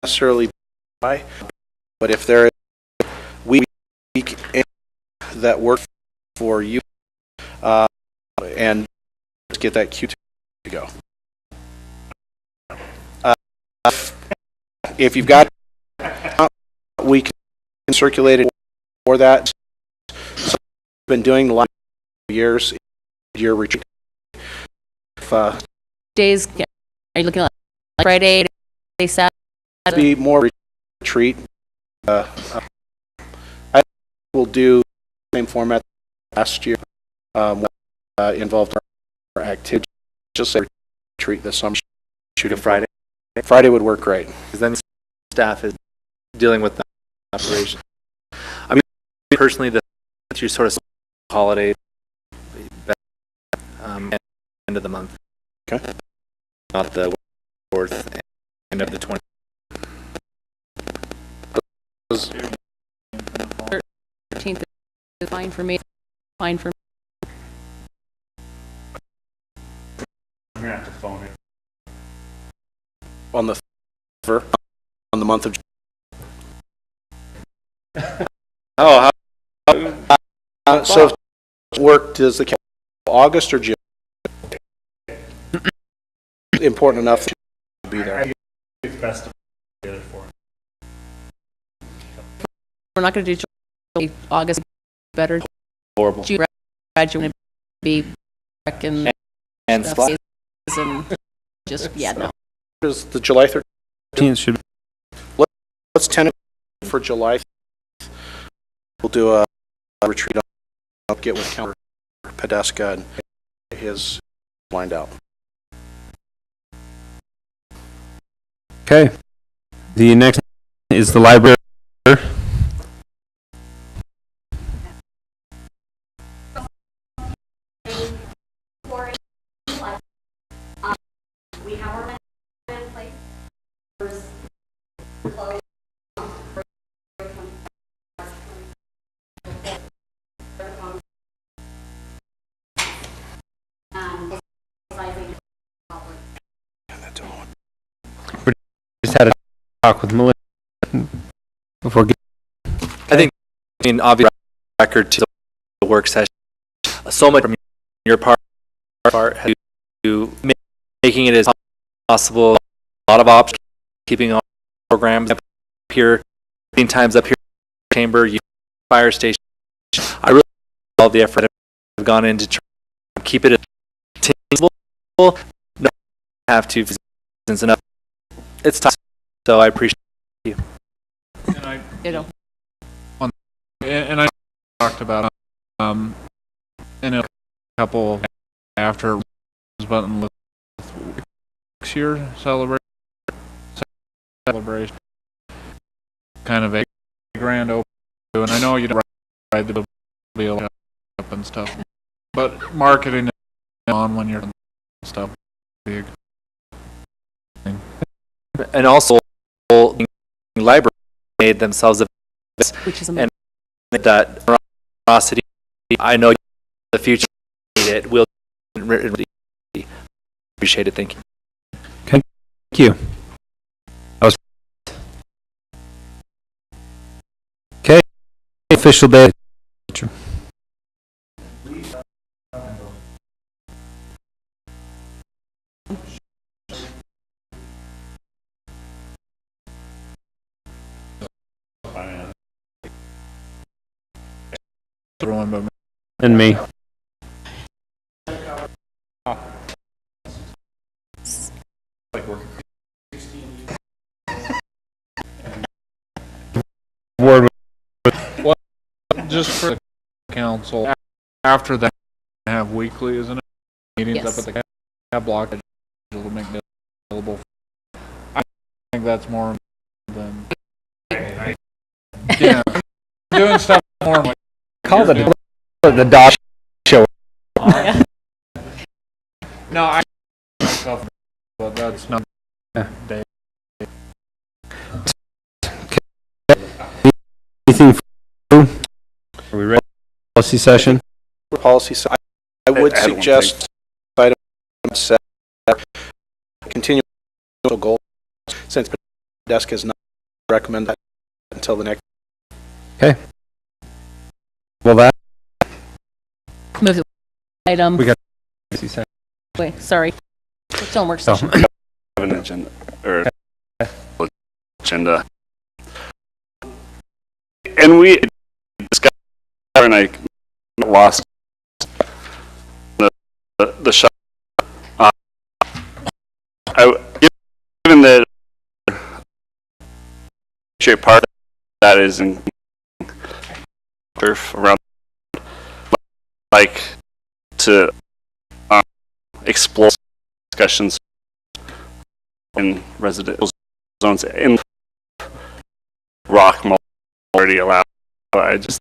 necessarily by, but if there is a week that works for you, and get that Q2 to go. If you've got, we can circulate it for that. So we've been doing the last years. Your retreat. Days, are you looking at Friday, Saturday? Be more retreat. I will do the same format last year. Involved our activity. Just say retreat this summer. Shoot a Friday. Friday would work great. Because then staff is dealing with the operation. I mean, personally, that you sort of holiday end of the month. Okay. Not the 4th, end of the 20th. 13th is fine for me. Fine for me. I'm gonna have to phone it. On the month of. Oh, so work does the August or June? Important enough to be there. It's best to be together for it. We're not going to do July, August. Better. horrible. June graduate be and And just no. Is the July 13th should. Let's tentative for July. We'll do a retreat. I'll get with Counselor Podeska and his lined out. Okay. The next is the library. We have our in place. Just had a talk with Melissa before getting. I mean, obviously, record to the work session. So much from your part to making it as possible. A lot of options, keeping on programs up here, times up here, chamber, fire station. I really love all the effort I've gone into trying to keep it attainable. No, have to enough. It's tough, so I appreciate you. And I talked about in a couple after button with 6-year celebration, kind of a grand open. And I know you don't ride the wheel up and stuff, but marketing it on when you're stuff big. And also, the library made themselves Which is and that generosity. I know the future it will really appreciate it. Thank you. Thank you. Okay. Official day. And me. Word what? Just for the council. After that, have weekly, isn't it? Meetings Yes. up at the cab block to make it available. I think that's more than. Yeah, doing stuff more. Like Call the dog show. no, I myself, but that's not. Day. Anything for you? Are we ready? Policy session? Policy. I would suggest item 7 continue goal since desk has not recommended that until the next. Well, that, Move the item. We got- Wait, sorry. It's on work so, session. Have an agenda, or agenda. And we discussed, and I lost the shot. Given that shape part that is in turf around, like to explore discussions in residential zones in rock already allowed. I just,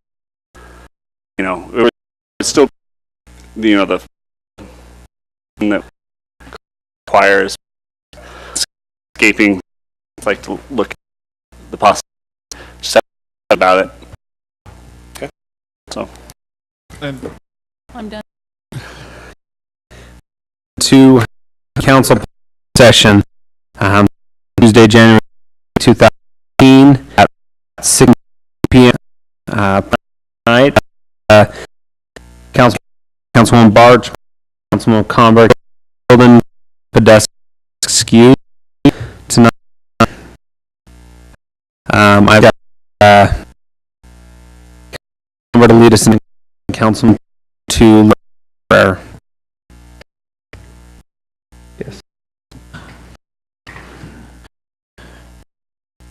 it would still, the thing that requires escaping, like to look at the possibility just about it. Okay. So. And I'm done. to council session, Tuesday, January 2018 at 6 p.m. Night. Councilwoman Barge, Councilwoman Conberg, Golden, Podesta, excuse tonight. I've got to lead us in council to prayer. Yes.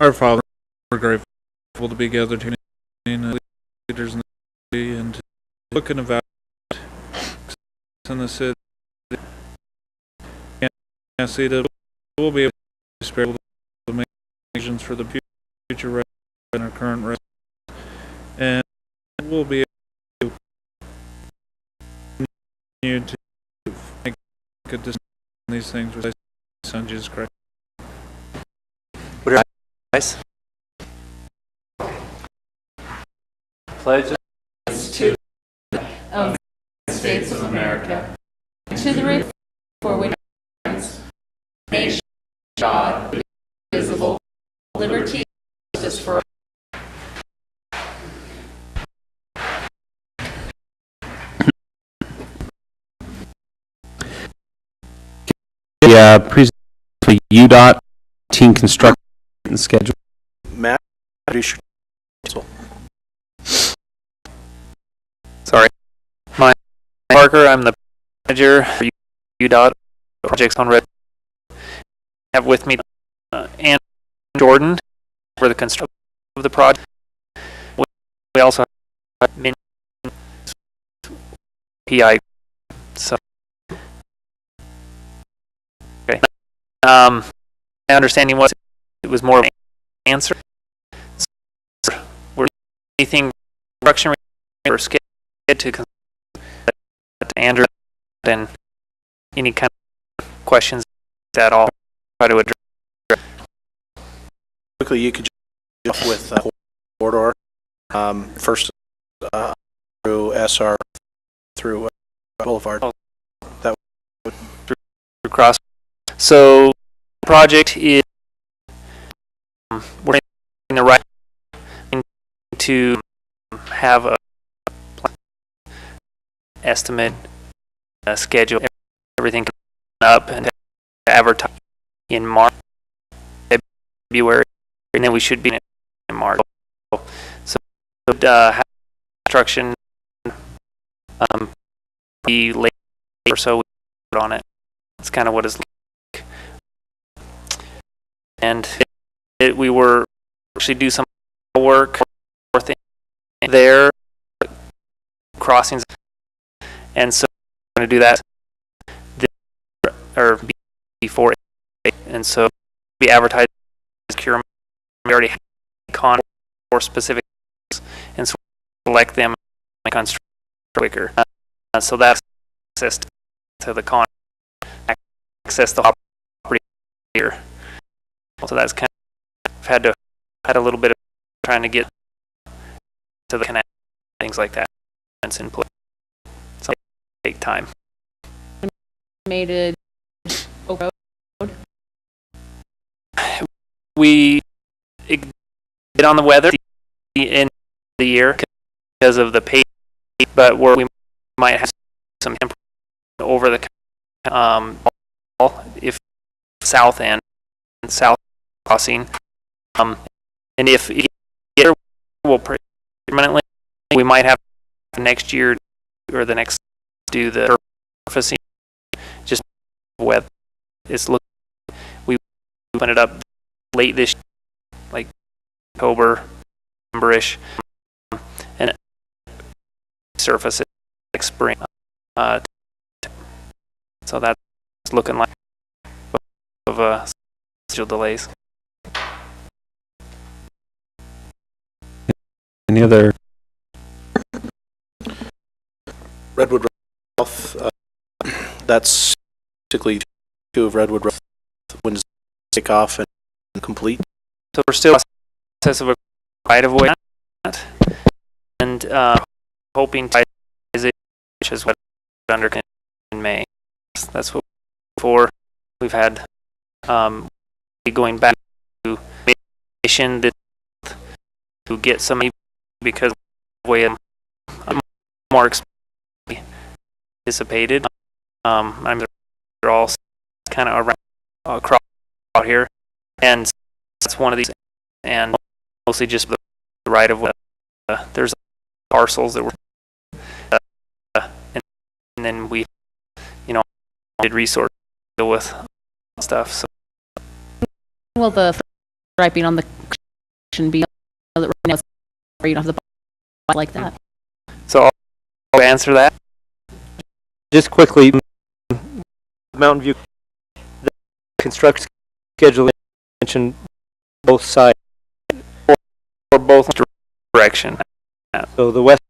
our Father, we're grateful to be gathered here in leaders in the city and to look and evaluate in the city. And see that we'll be able to spare the make decisions for the future residents and our current residents. And we'll be able to continue to make good decisions on these things with my son Jesus Christ. Guys. Pledge To of the States of America, to the republic for which it stands, nation, God, indivisible, liberty, and justice for all. The presentation for UDOT team construction schedule. Matt, introduce your council. Sorry. My Parker, I'm the manager for UDOT projects on Red. I have with me Ann Jordan for the construction of the project. We also have Min PI. So, okay. My understanding was it was more of an answer. So, were anything construction or schedule to Andrew and any kind of questions at all try to address. Quickly, you could jump with corridor first through SR through Boulevard. That would Through cross. So project is we're in the right to have a estimate, schedule, everything up and advertise in March, February, and then we should be in March. So have construction be late or so we put on it. That's kind of what it's like. And we were actually do some work there, crossings. And so we're going to do that or before, and so we advertise procurement. We already have con for specific, and so we select them and construct quicker. So that's access to the con, access the property here. So that's kind of had a little bit of trying to get to the connect, things like that. That's in place. So take time. Made it road. We get on the weather in the year because of the pay, but where we might have some over the if south end, south crossing, and if it will permanently, we might have next year or the next do the surfacing. Just weather. It's look. We open it up late this, like October, November-ish, and surface it like spring. So that's looking like of schedule delays. Any other? Redwood South, that's basically 2 of Redwood South. When does it take off and complete? So we're still in the process of a right of way, and hoping to is it, which is what under in May. That's what for we've had going back to mission to get some because way more anticipated. I'm they're all kind of around across out here, and that's one of these, and mostly just the right of way. There's parcels that were, and then we, did resource deal with stuff. So, Will the striping on the should be that right now, or you don't have the like that? So I'll answer that. Just quickly, Mountain View, the construction schedule mentioned both sides, or both direction. so the west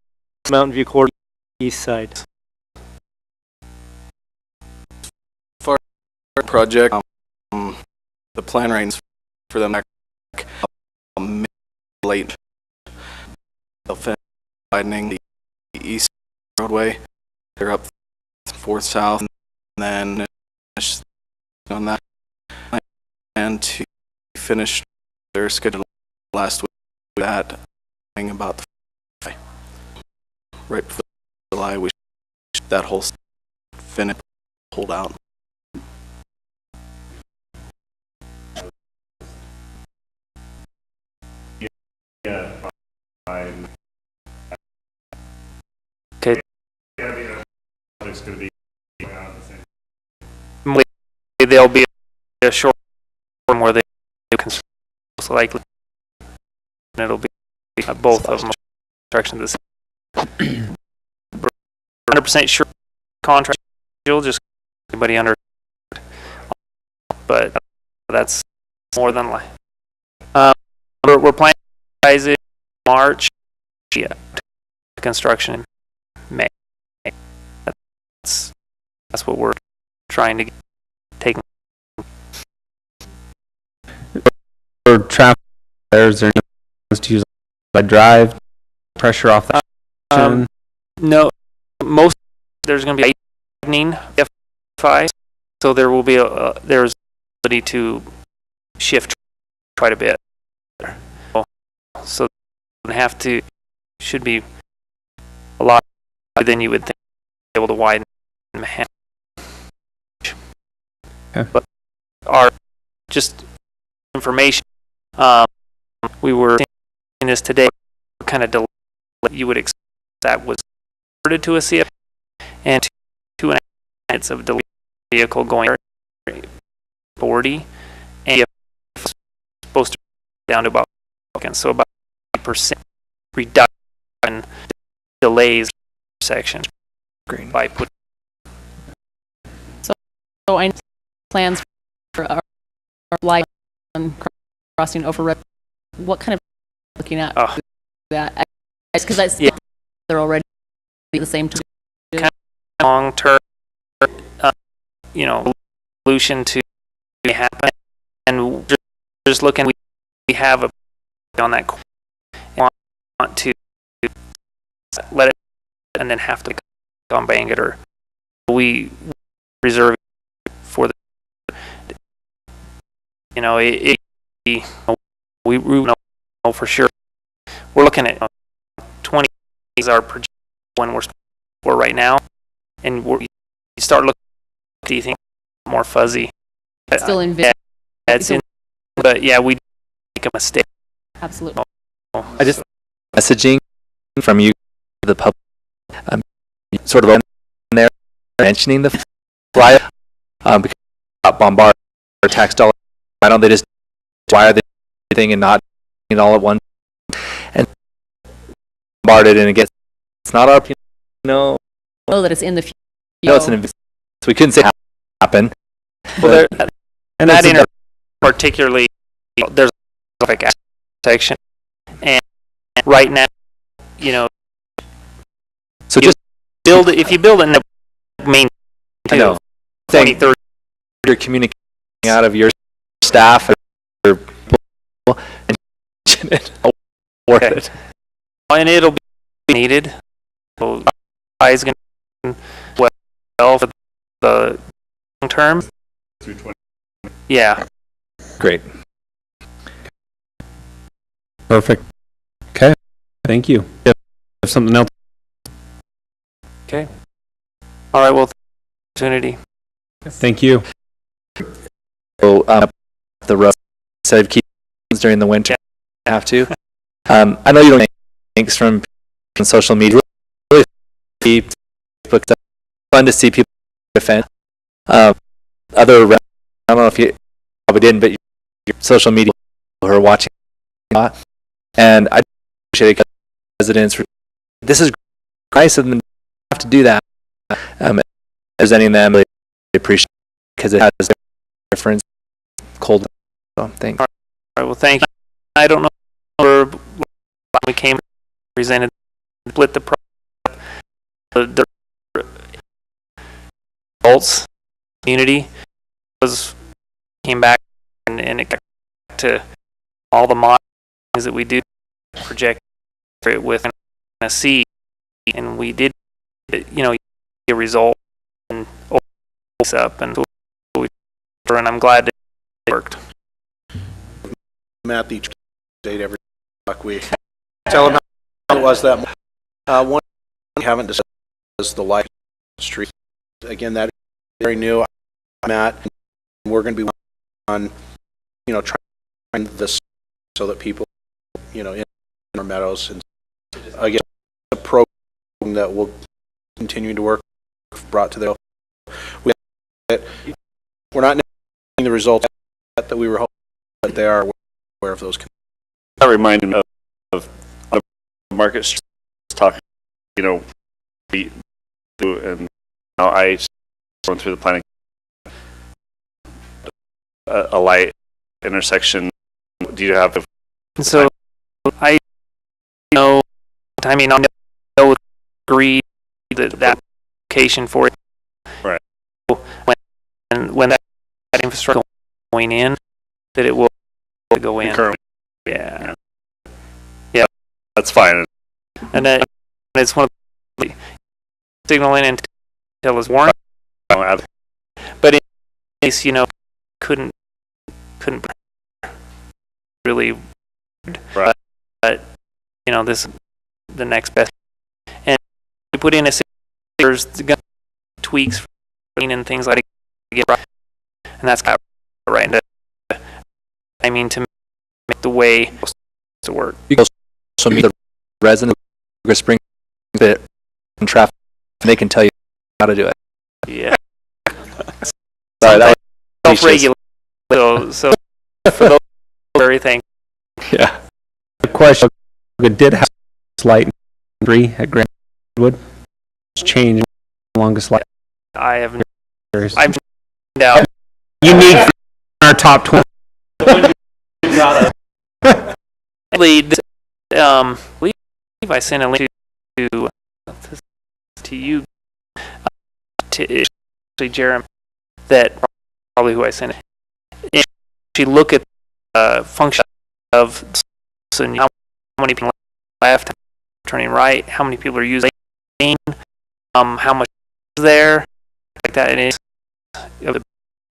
Mountain View corridor, east side. Project, the plan rains for them late. They'll finish widening the east roadway. They're up 4th South, and then finish on that. And to finish their schedule last week with that thing about the right before July, we should that whole finish hold out. Yeah. Okay. Yeah, it's going to be at the same. There'll be a short one where they construct most likely, and it'll be both of them construction of the 100% sure contract. You'll just anybody under, but that's more than like. We're planning it March. Yeah, construction in May. That's what we're trying to take. For traffic, is there any to use by drive pressure off that? No, most there's going to be lightning F5, so there will be there's ability to shift quite a bit. So have to should be a lot than you would think able to widen. Okay. But our just information, we were seeing this today. What kind of delay you would expect that was reported to a CF, and 2.5 minutes of delay vehicle going 40, and it's supposed to be down to about so about 8% reduction delays section by putting. So I plans for our light on crossing over red. What kind of looking at that? Because that's they're already the same time. Kind of long term, solution to happen, and just looking. We have a on that. Want to let it and then have to on bang it, or we reserve it for the we know know for sure. We're looking at 20 is our projection when we're right now, and you start looking. Do you think more fuzzy? Still in Yeah, it's in, but yeah, we make a mistake. Absolutely. I just messaging from you to the public, sort of in there mentioning the flyer, because bombard our tax dollar. Why don't they just wire the thing and not it all at once and bombard it and it's not our, Know that it's in the future. it's an so we couldn't say happen. Well, And that that's inter particularly, there's a like section, and right now, So just build if you build in the main, I know 20, 30. you're communicating out of your staff or people and it worth it. And it'll be needed. So is going to well for the long term. Through 20. Yeah. Great. perfect. Okay, thank you. If something else. Okay. All right. Well, opportunity. Thank you. So the road instead of keep during the winter, have to. I know you don't make links from social media. Really, Facebook stuff. Fun to see people defend. I don't know if you probably didn't, but your social media who are watching a lot, and I appreciate it. Residents, this is nice of them to have to do that. Presenting them, really appreciate it because it has a difference. Cold, so thanks. All right. Well, thank you. I don't know where we came presented split the results community was came back and it got to all the modeling that we do project it with a C, and we did a result and open this up and I'm glad that it worked. Matt, each date every week. Tell them how it was that one we haven't discussed is the life street. Again, that is very new, Matt. And we're going to be on, trying this so that people, in our meadows, and again, a program that will continue to work brought to the. We're not knowing the results that we were hoping, but they are aware of those. That reminded me of the market streets talking, we do, and now I going through the planning a light intersection. Do you have the? So I agree that location for it. Right. When that infrastructure going in, that it will go in. Currently. Yeah. That's fine. And it's one of the signaling until it's warranted. But in case, couldn't really, right. But this is the next best. And we put in there's tweaks and things like that, and that's kind of right. I mean, to make the way to work. So meet the residents of Spring that in traffic, and they can tell you how to do it. Yeah. Sorry, that was self-regulate. So for those very things. Yeah. The question did have slight 3 at Grandwood. It's changed longest light. I have. I'm down. Unique in our top 20. I believe I sent a link to you, to actually Jeremy, that probably who I sent it. And if you look at the function of how many people left, turning right, how many people are using, how much is there, like that, and it's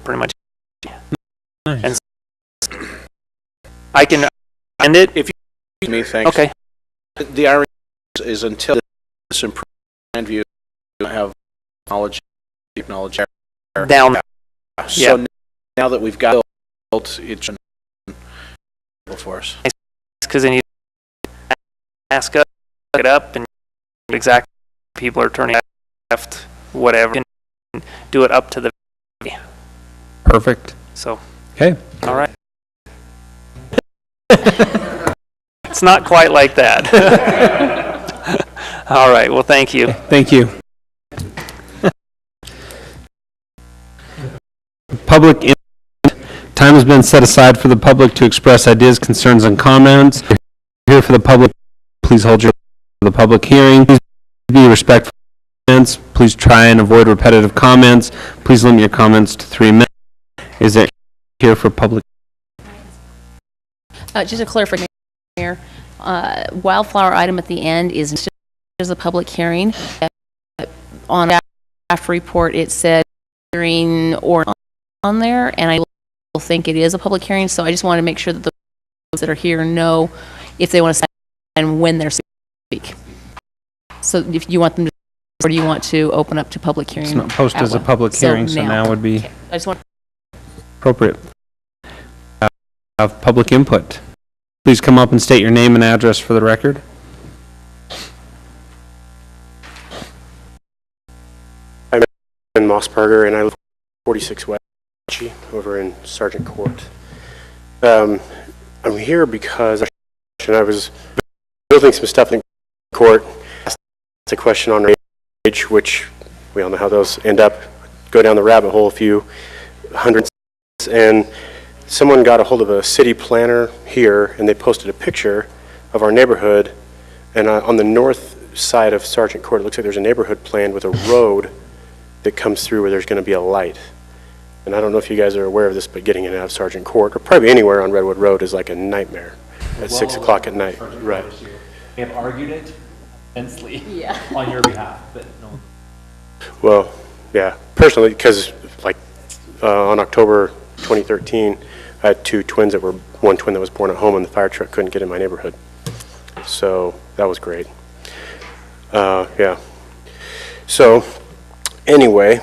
pretty much. Nice. And I can end it if you me, thanks. Okay. The irony is until this improved land view, you have deep knowledge Down. So now that we've got it built, it's for us. Because then you ask up, look it up, and exactly people are turning left, whatever, and do it up to the. Perfect. So. Okay. All right. It's not quite like that. All right. Well, thank you. Thank you. Public input. Time has been set aside for the public to express ideas, concerns, and comments. If you're here for the public, please hold your for the public hearing. Please be respectful of comments. Please try and avoid repetitive comments. Please limit your comments to 3 minutes. Is it here for public? Just a clarification here. Wildflower item at the end is a public hearing. On the staff report, it said hearing or on there, and I think it is a public hearing, so I just want to make sure that those that are here know if they want to speak and when they're speak. So if you want them to, or do you want to open up to public hearing? It's not posted as a public hearing, so now would be okay. I just want appropriate. Have public input. Please come up and state your name and address for the record. I'm Mossberger, and I live 46 West over in Sargent Court. I'm here because I was building some stuff in court. Asked a question on age, which we all know how those end up. Go down the rabbit hole a few hundreds, and someone got a hold of a city planner here, and they posted a picture of our neighborhood. And on the north side of Sargent Court, it looks like there's a neighborhood planned with a road that comes through where there's going to be a light. And I don't know if you guys are aware of this, but getting in and out of Sargent Court, or probably anywhere on Redwood Road, is like a nightmare at 6 o'clock at night. Right. We have argued it immensely Yeah. on your behalf, but no. Well, yeah, personally, because like on October 2013, I had one twin that was born at home, and the fire truck couldn't get in my neighborhood. So that was great. Yeah. So anyway,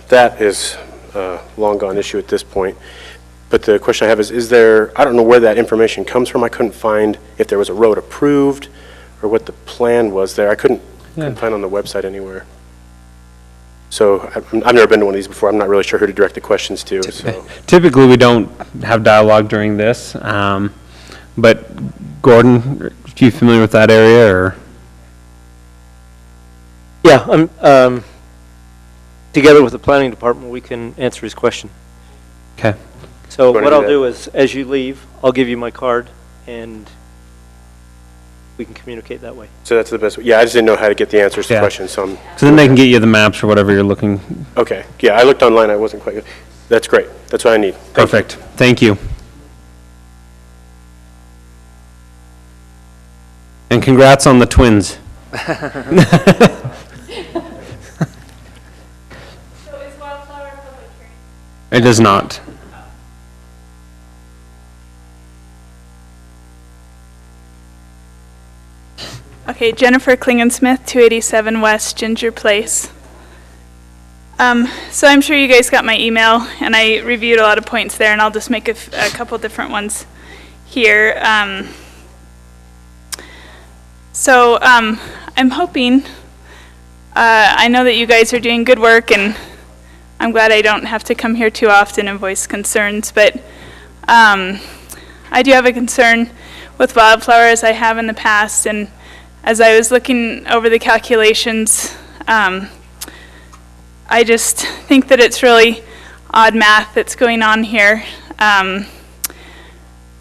that is a long gone issue at this point. But the question I have is there, I don't know where that information comes from. I couldn't find if there was a road approved or what the plan was there. I couldn't find on the website anywhere. So I've never been to one of these before. I'm not really sure who to direct the questions to. So. Typically, we don't have dialogue during this, but Gordon, are you familiar with that area, or? Yeah, I'm, together with the planning department, we can answer his question. Okay. So what I'll do is, as you leave, I'll give you my card, and we can communicate that way. So that's the best way. Yeah, I just didn't know how to get the answers to questions. So then they can get you the maps or whatever you're looking. Okay. Yeah, I looked online. I wasn't quite good. That's great. That's what I need. Perfect. Thank you. And congrats on the twins. So is Wildflower a public hearing? It is not. Okay, Jennifer Klingensmith, 287 West Ginger Place. So I'm sure you guys got my email, and I reviewed a lot of points there, and I'll just make a couple different ones here. I'm hoping, I know that you guys are doing good work, and I'm glad I don't have to come here too often and voice concerns, but I do have a concern with Wildflower, as I have in the past, and as I was looking over the calculations, I just think that it's really odd math that's going on here,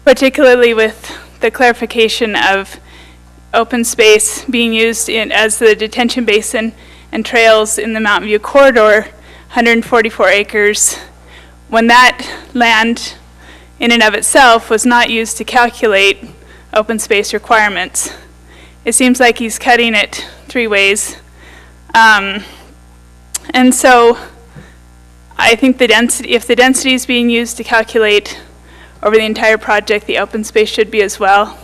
particularly with the clarification of open space being used as the detention basin and trails in the Mountain View corridor, 144 acres, when that land in and of itself was not used to calculate open space requirements. It seems like he's cutting it 3 ways. And so I think if the density is being used to calculate over the entire project, the open space should be as well.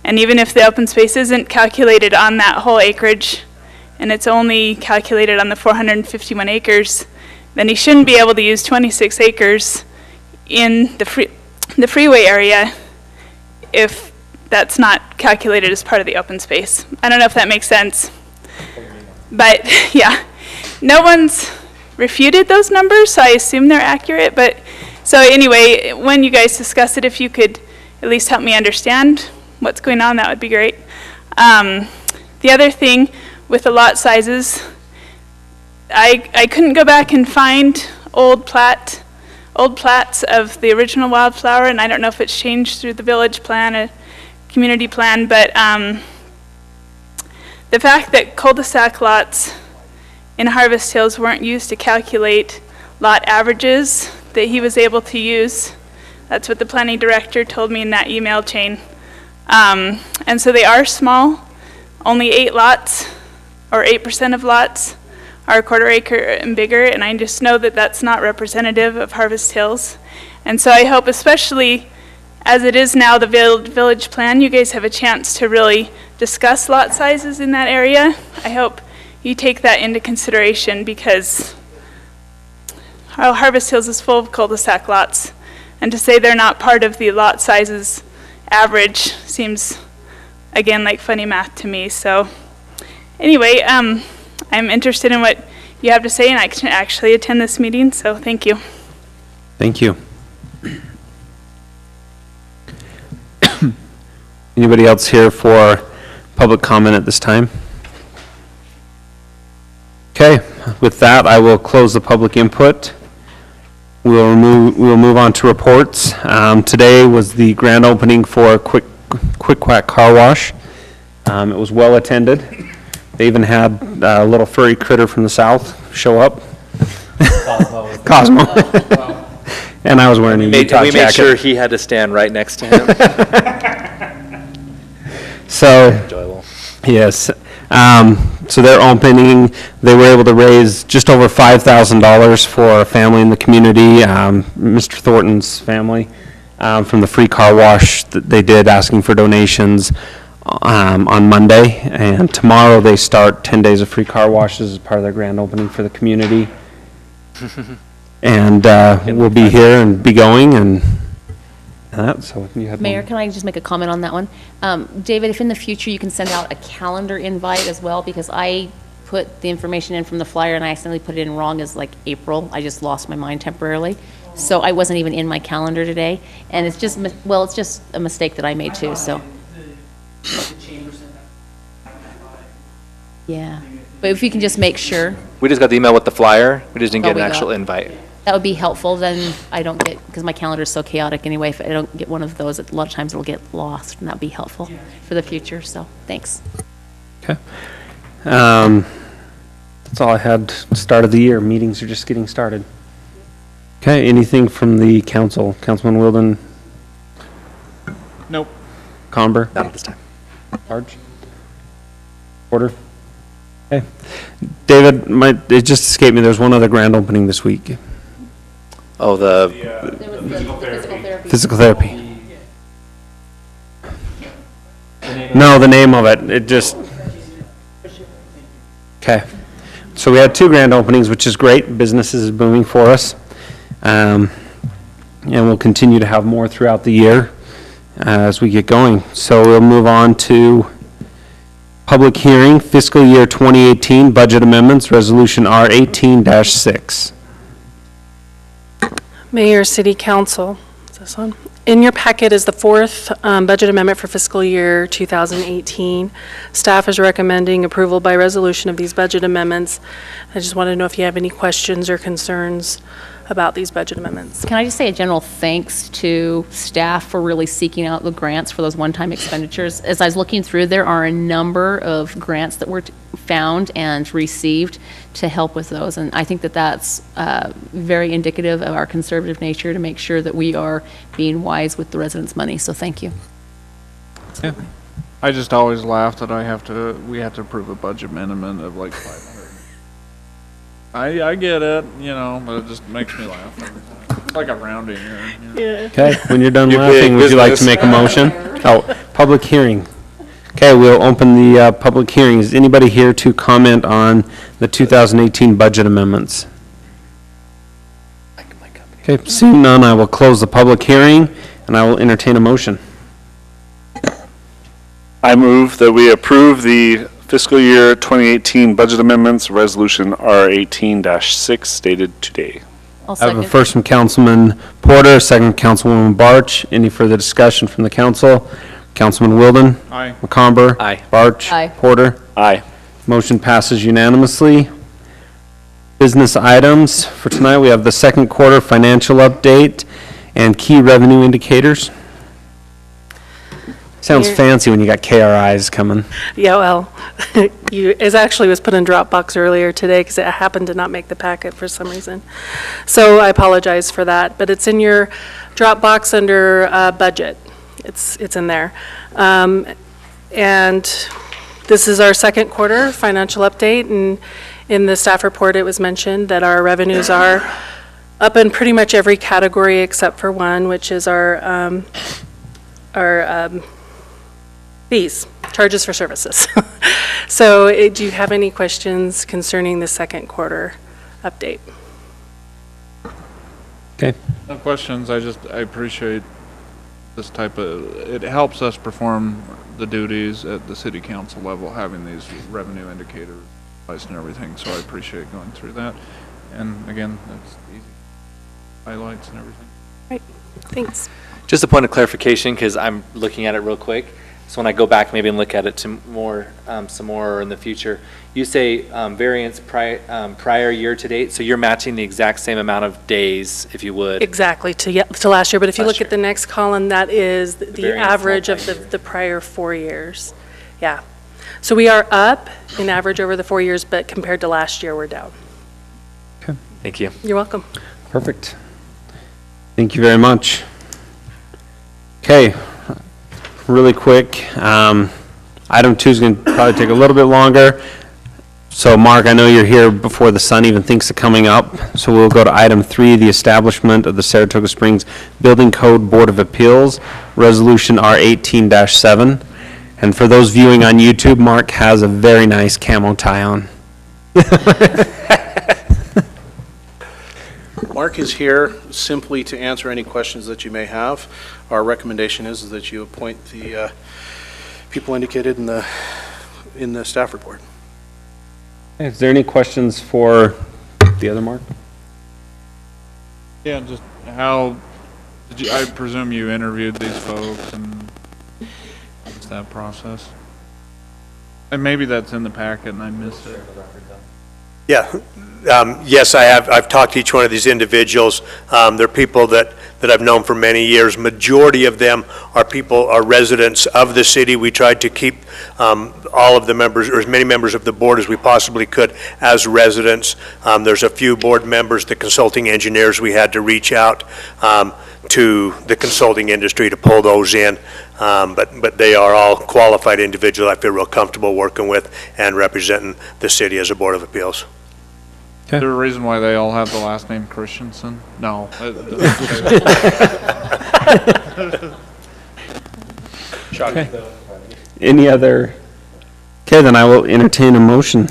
And even if the open space isn't calculated on that whole acreage, and it's only calculated on the 451 acres, then he shouldn't be able to use 26 acres in the freeway area if that's not calculated as part of the open space. I don't know if that makes sense. But yeah, no one's refuted those numbers, so I assume they're accurate. But so anyway, when you guys discuss it, if you could at least help me understand what's going on, that would be great. The other thing with the lot sizes, I couldn't go back and find old plats of the original Wildflower, and I don't know if it's changed through the village plan or community plan, but the fact that cul-de-sac lots in Harvest Hills weren't used to calculate lot averages that he was able to use. That's what the planning director told me in that email chain. And so they are small. Only 8 lots, or 8% of lots, are a quarter acre and bigger, and I just know that that's not representative of Harvest Hills. And so I hope, especially as it is now the village plan, you guys have a chance to really discuss lot sizes in that area. I hope you take that into consideration, because Harvest Hills is full of cul-de-sac lots, and to say they're not part of the lot sizes average seems, again, like funny math to me. So anyway, I'm interested in what you have to say, and I can actually attend this meeting, so thank you. Thank you. Anybody else here for public comment at this time? Okay, with that, I will close the public input. We'll move on to reports. Today was the grand opening for Quick Quack Car Wash. It was well attended. They even had a little furry critter from the south show up. Cosmo. And I was wearing a Utah We made jacket. sure he had to stand right next to him. So, Enjoyable. yes. So their opening, they were able to raise just over $5,000 for a family in the community, Mr. Thornton's family, from the free car wash that they did, asking for donations on Monday. And tomorrow they start 10 days of free car washes as part of their grand opening for the community. And we'll be here and be going and that. So you had Mayor, one. can I just make a comment on that one? David, if in the future you can send out a calendar invite as well, because I put the information in from the flyer and I accidentally put it in wrong as like April. I just lost my mind temporarily. So I wasn't even in my calendar today. And it's just, well, it's just a mistake that I made too, so. Yeah, but if you can just make sure, We just got the email with the flyer. We just didn't Oh, get an we got actual it. invite. that would be helpful, then I don't get, because my calendar is so chaotic anyway, if I don't get one of those, a lot of times it'll get lost, and that'd be helpful for the future, so, thanks. Okay. That's all I had. Start of the year. Meetings are just getting started. Okay, anything from the council? Councilman Wilden? Nope. Comber? Not at this time. Sarge? Porter? Okay. David, it just escaped me. There's one other grand opening this week. Oh, the Physical therapy. No, the name of it. It just... Okay. So we had 2 grand openings, which is great. Business is booming for us. And we'll continue to have more throughout the year as we get going. So we'll move on to public hearing, fiscal year 2018 budget amendments, resolution R18-6. Mayor, City Council, is this on? In your packet is the 4th budget amendment for fiscal year 2018. Staff is recommending approval by resolution of these budget amendments. I just want to know if you have any questions or concerns about these budget amendments. Can I just say a general thanks to staff for really seeking out the grants for those one-time expenditures? As I was looking through, there are a number of grants that were found and received to help with those, and I think that that's very indicative of our conservative nature to make sure that we are being wise with the residents' money, so thank you. Yeah. I just always laugh that we have to approve a budget amendment of like 500. I get it, but it just makes me laugh every time. It's like a rounding error. Okay, when you're done laughing, would you like to make a motion? Oh, public hearing. Okay, we'll open the public hearing. Is anybody here to comment on the 2018 budget amendments? Okay, seeing none, I will close the public hearing, and I will entertain a motion. I move that we approve the fiscal year 2018 budget amendments, resolution R18-6 dated today. I'll I have a second. first from Councilman Porter, a second from Councilwoman Barch. Any further discussion from the council? Councilman Wilden? Aye. McComber? Aye. Barch? Aye. Porter? Aye. Motion passes unanimously. Business items for tonight, we have the second quarter financial update and key revenue indicators. Sounds Here. fancy when you got KRIs coming. Yeah, well, it actually was put in Dropbox earlier today because it happened to not make the packet for some reason. So I apologize for that, but it's in your Dropbox under budget. It's in there. And this is our second quarter financial update, and in the staff report, it was mentioned that our revenues are up in pretty much every category except for one, which is our fees, charges for services. So do you have any questions concerning the second quarter update? Okay. No questions, I appreciate this type of, it helps us perform the duties at the city council level, having these revenue indicators and everything, so I appreciate going through that. And again, that's easy highlights and everything. Right, thanks. Just a point of clarification, because I'm looking at it real quick. So when I go back maybe and look at it some more in the future, you say variance prior year to date, so you're matching the exact same amount of days, if you would. Exactly, to last year, but if you Last look at the next column, that is the variance average of multi-year. the prior 4 years. Yeah. So we are up in average over the 4 years, but compared to last year, we're down. Thank you. You're welcome. Perfect. Thank you very much. Okay, really quick. Item 2 is going to probably take a little bit longer. So Mark, I know you're here before the sun even thinks of coming up. So we'll go to item 3, the establishment of the Saratoga Springs Building Code Board of Appeals, Resolution R18-7. And for those viewing on YouTube, Mark has a very nice camo tie on. Mark is here simply to answer any questions that you may have. Our recommendation is that you appoint the people indicated in the staff report. Is there any questions for the other Mark? Yeah, just how, I presume you interviewed these folks and what's that process? And maybe that's in the packet and I missed it. Yeah, yes, I have. I've talked to each one of these individuals. They're people that I've known for many years. Majority of them are residents of the city. We tried to keep all of the members, or as many members of the board as we possibly could, as residents. There's a few board members, the consulting engineers, we had to reach out to the consulting industry to pull those in. But they are all qualified individuals I feel real comfortable working with and representing the city as a Board of Appeals. Is there a reason why they all have the last name Christensen? No. Okay. Any other? Okay, then I will entertain a motion.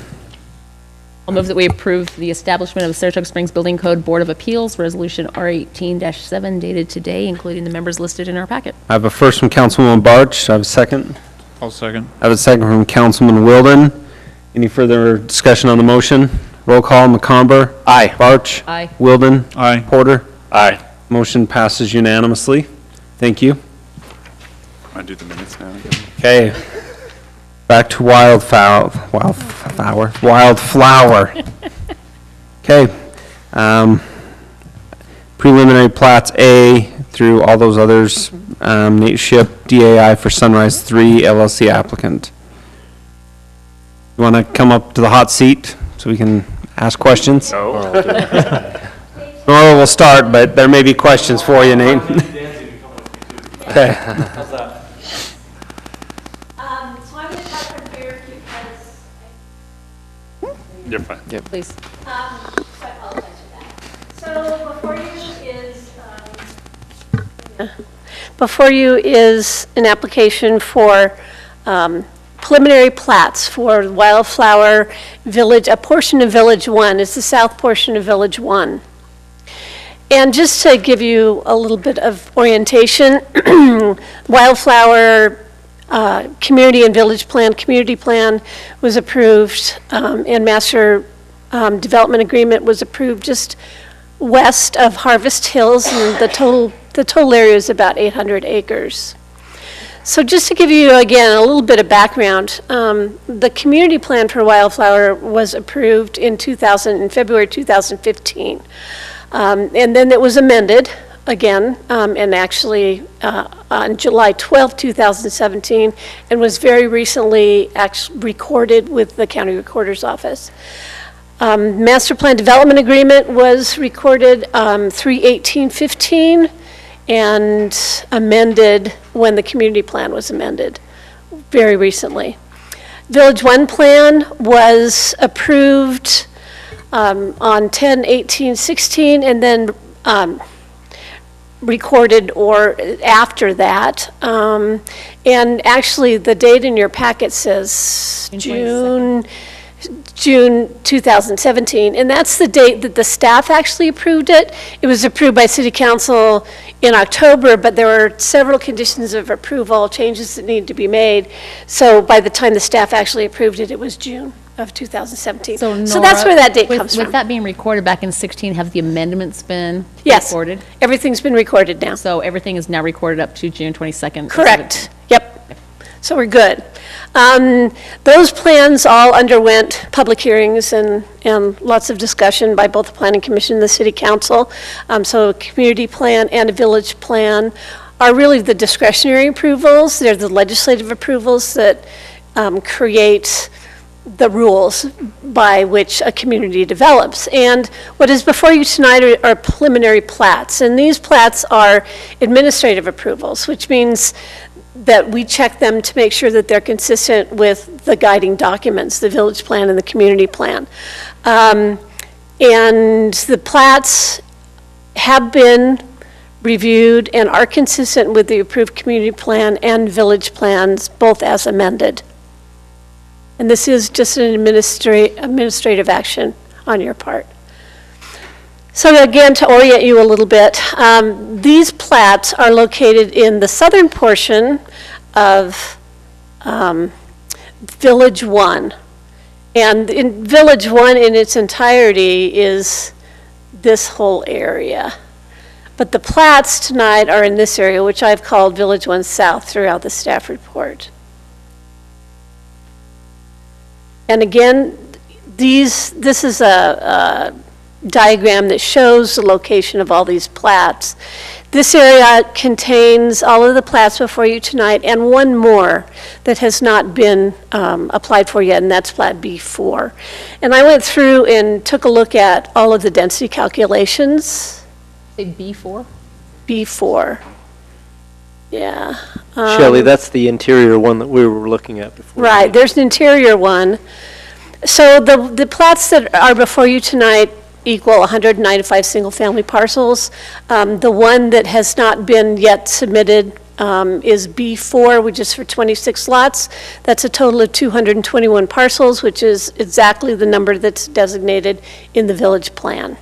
I'll move that we approve the establishment of the Saratoga Springs Building Code Board of Appeals, Resolution R18-7, dated today, including the members listed in our packet. I have a first from Councilwoman Barch. I have a second. I'll second. I have a second from Councilman Wilden. Any further discussion on the motion? Roll call, McComber. Aye. Barch. Aye. Wilden. Aye. Porter. Aye. Motion passes unanimously. Thank you. Want to do the minutes now? Okay. Back to Wildflower. Okay. Preliminary plats A through all those others. Nate Ship, DAI for Sunrise 3 LLC applicant. You want to come up to the hot seat so we can ask questions? No. Nora will start, but there may be questions for you, Nate. Okay. So I'm going to talk from here because You're fine. Please. so I apologize for that. So before you is an application for preliminary plats for Wildflower Village, a portion of Village 1, it's the south portion of Village 1. And just to give you a little bit of orientation, Wildflower Community and Village Plan, Community Plan was approved, and Master Development Agreement was approved just west of Harvest Hills, and the total area is about 800 acres. So just to give you, again, a little bit of background, the community plan for Wildflower was approved in February 2015. And then it was amended again, and actually on July 12, 2017, and was very recently recorded with the County Recorder's Office. Master Plan Development Agreement was recorded 3/18/15 and amended when the community plan was amended very recently. Village 1 plan was approved on 10/18/16 and then recorded or after that. And actually the date in your packet says June 2017, and that's the date that the staff actually approved it. It was approved by City Council in October, but there were several conditions of approval, changes that needed to be made. So by the time the staff actually approved it, it was June of 2017. So that's where that date comes from. With that being recorded back in 16, have the amendments been Yes. recorded? Everything's been recorded now. So everything is now recorded up to June 22nd? Correct. Yep. So we're good. Those plans all underwent public hearings and lots of discussion by both the Planning Commission and the City Council. So a community plan and a village plan are really the discretionary approvals. They're the legislative approvals that create the rules by which a community develops. And what is before you tonight are preliminary plats. And these plats are administrative approvals, which means that we check them to make sure that they're consistent with the guiding documents, the village plan and the community plan. And the plats have been reviewed and are consistent with the approved community plan and village plans, both as amended. And this is just an administrative action on your part. So again, to orient you a little bit, these plats are located in the southern portion of Village 1. And in Village 1 in its entirety is this whole area. But the plats tonight are in this area, which I've called Village 1 South throughout the staff report. And again, this is a diagram that shows the location of all these plats. This area contains all of the plats before you tonight and one more that has not been applied for yet, and that's Plat B4. And I went through and took a look at all of the density calculations. Say B4? B4. Yeah. Shelley, that's the interior one that we were looking at before. Right, there's an interior one. So the plats that are before you tonight equal 195 single-family parcels. The one that has not been yet submitted is B4, which is for 26 lots. That's a total of 221 parcels, which is exactly the number that's designated in the village plan.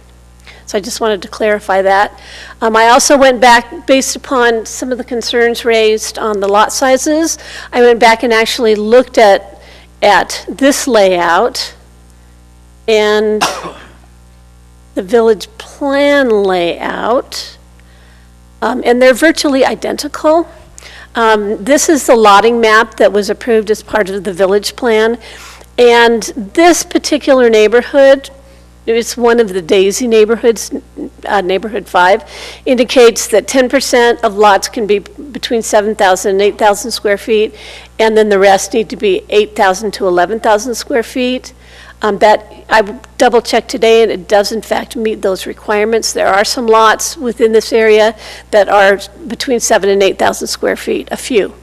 So I just wanted to clarify that. I also went back, based upon some of the concerns raised on the lot sizes, I went back and actually looked at this layout and the village plan layout, and they're virtually identical. This is the lotting map that was approved as part of the village plan, and this particular neighborhood, it's one of the Daisy neighborhoods, neighborhood 5, indicates that 10% of lots can be between 7,000 and 8,000 square feet, and then the rest need to be 8,000 to 11,000 square feet. That I double-checked today, and it does in fact meet those requirements. There are some lots within this area that are between 7,000 and 8,000 square feet, a few,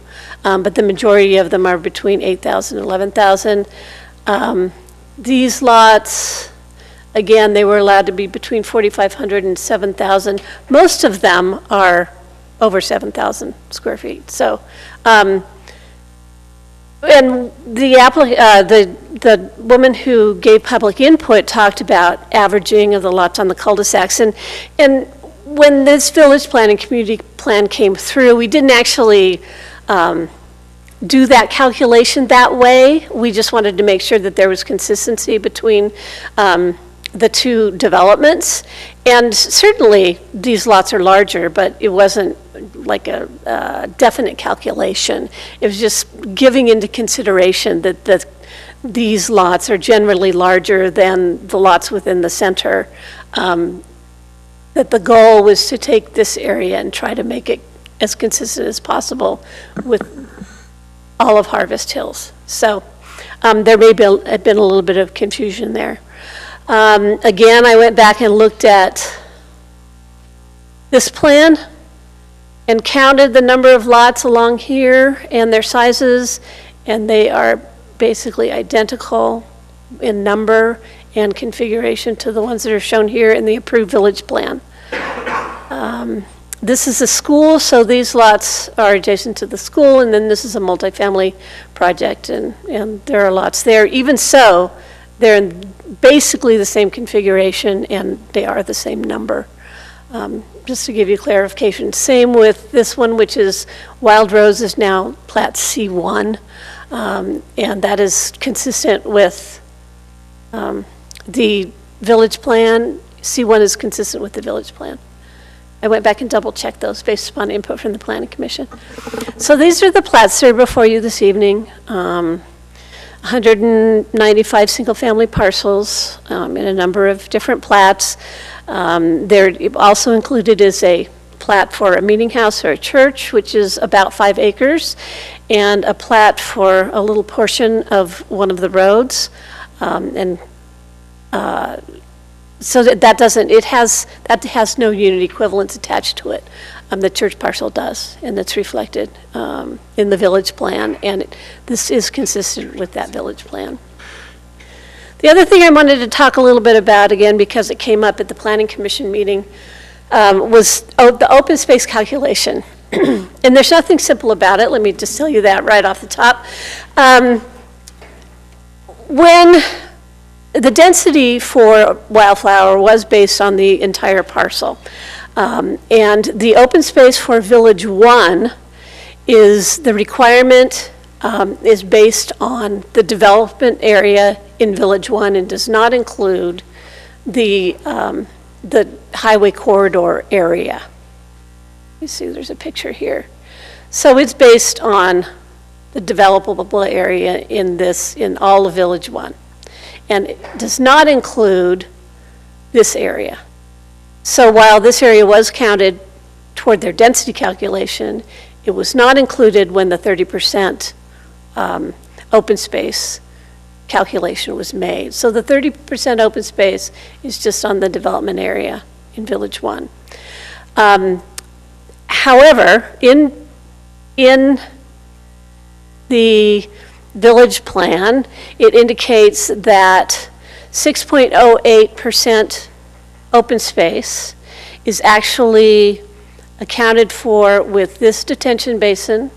but the majority of them are between 8,000 and 11,000. These lots, again, they were allowed to be between 4,500 and 7,000. Most of them are over 7,000 square feet. So, and the woman who gave public input talked about averaging of the lots on the cul-de-sacs, and when this village plan and community plan came through, we didn't actually do that calculation that way. We just wanted to make sure that there was consistency between the two developments. And certainly, these lots are larger, but it wasn't like a definite calculation. It was just giving into consideration that these lots are generally larger than the lots within the center. That the goal was to take this area and try to make it as consistent as possible with all of Harvest Hills. So there may have been a little bit of confusion there. Again, I went back and looked at this plan and counted the number of lots along here and their sizes, and they are basically identical in number and configuration to the ones that are shown here in the approved village plan. This is a school, so these lots are adjacent to the school, and then this is a multifamily project, and there are lots there. Even so, they're in basically the same configuration, and they are the same number. Just to give you clarification, same with this one, which is Wild Rose is now Plat C1, and that is consistent with the village plan. C1 is consistent with the village plan. I went back and double-checked those based upon input from the Planning Commission. So these are the plats that are before you this evening. 195 single-family parcels in a number of different plats. They're also included is a plat for a meeting house or a church, which is about 5 acres, and a plat for a little portion of one of the roads. So that has no unit equivalence attached to it. The church parcel does, and it's reflected in the village plan, and this is consistent with that village plan. The other thing I wanted to talk a little bit about, again, because it came up at the Planning Commission meeting, was the open space calculation. And there's nothing simple about it. Let me just tell you that right off the top. When the density for Wildflower was based on the entire parcel. And the open space for Village 1 is the requirement is based on the development area in Village 1 and does not include the highway corridor area. You see there's a picture here. So it's based on the developable area in all of Village 1. And it does not include this area. So while this area was counted toward their density calculation, it was not included when the 30% open space calculation was made. So the 30% open space is just on the development area in Village 1. However, in the village plan, it indicates that 6.08% open space is actually accounted for with this detention basin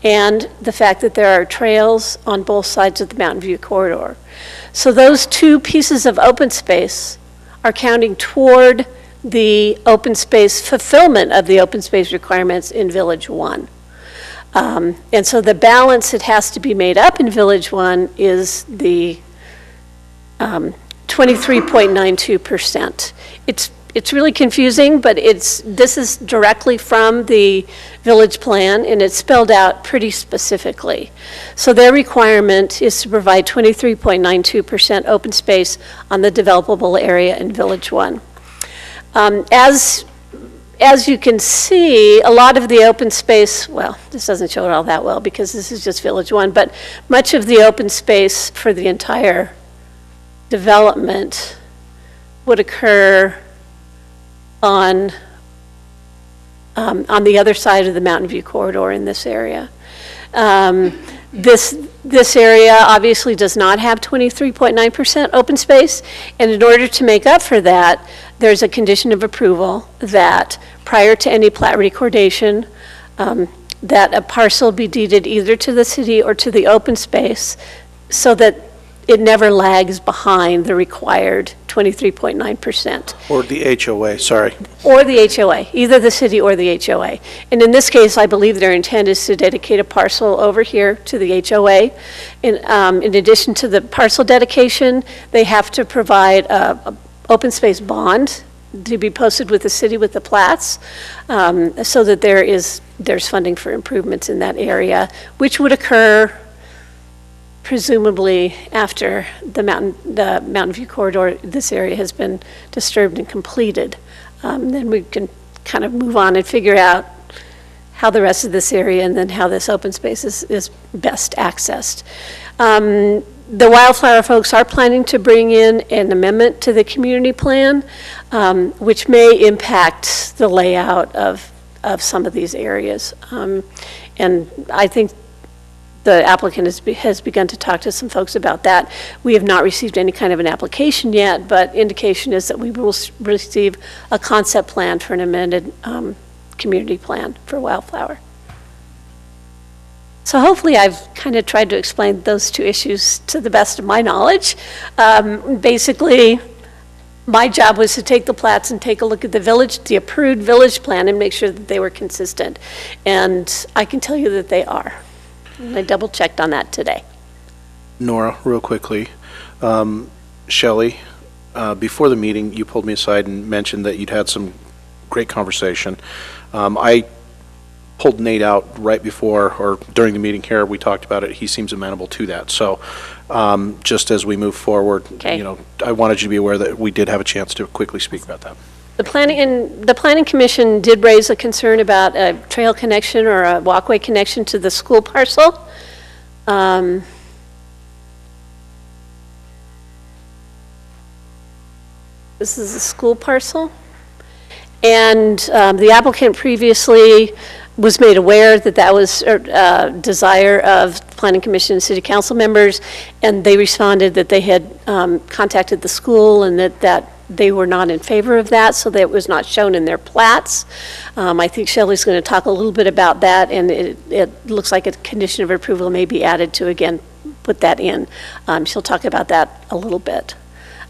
and the fact that there are trails on both sides of the Mountain View corridor. So those two pieces of open space are counting toward the open space fulfillment of the open space requirements in Village 1. And so the balance that has to be made up in Village 1 is the 23.92%. It's really confusing, but this is directly from the village plan, and it's spelled out pretty specifically. So their requirement is to provide 23.92% open space on the developable area in Village 1. As you can see, a lot of the open space, well, this doesn't show it all that well because this is just Village 1, but much of the open space for the entire development would occur on the other side of the Mountain View corridor in this area. This area obviously does not have 23.9% open space, and in order to make up for that, there's a condition of approval that prior to any plat recordation, that a parcel be deeded either to the city or to the open space so that it never lags behind the required 23.9%. Or the HOA, sorry. Or the HOA, either the city or the HOA. And in this case, I believe their intent is to dedicate a parcel over here to the HOA. In addition to the parcel dedication, they have to provide a open space bond to be posted with the city with the plats, so that there's funding for improvements in that area, which would occur presumably after the Mountain View corridor, this area has been disturbed and completed. Then we can kind of move on and figure out how the rest of this area and then how this open space is best accessed. The Wildflower folks are planning to bring in an amendment to the community plan, which may impact the layout of some of these areas. And I think the applicant has begun to talk to some folks about that. We have not received any kind of an application yet, but indication is that we will receive a concept plan for an amended community plan for Wildflower. So hopefully I've kind of tried to explain those two issues to the best of my knowledge. Basically, my job was to take the plats and take a look at the approved village plan and make sure that they were consistent. And I can tell you that they are. And I double checked on that today. Nora, real quickly. Shelley, before the meeting, you pulled me aside and mentioned that you'd had some great conversation. I pulled Nate out right before or during the meeting here. We talked about it. He seems amenable to that. So just as we move forward, Okay. I wanted you to be aware that we did have a chance to quickly speak about that. The Planning Commission did raise a concern about a trail connection or a walkway connection to the school parcel. This is a school parcel. And the applicant previously was made aware that that was a desire of Planning Commission and City Council members, and they responded that they had contacted the school and that they were not in favor of that, so that it was not shown in their plats. I think Shelley's going to talk a little bit about that, and it looks like a condition of approval may be added to, again, put that in. She'll talk about that a little bit.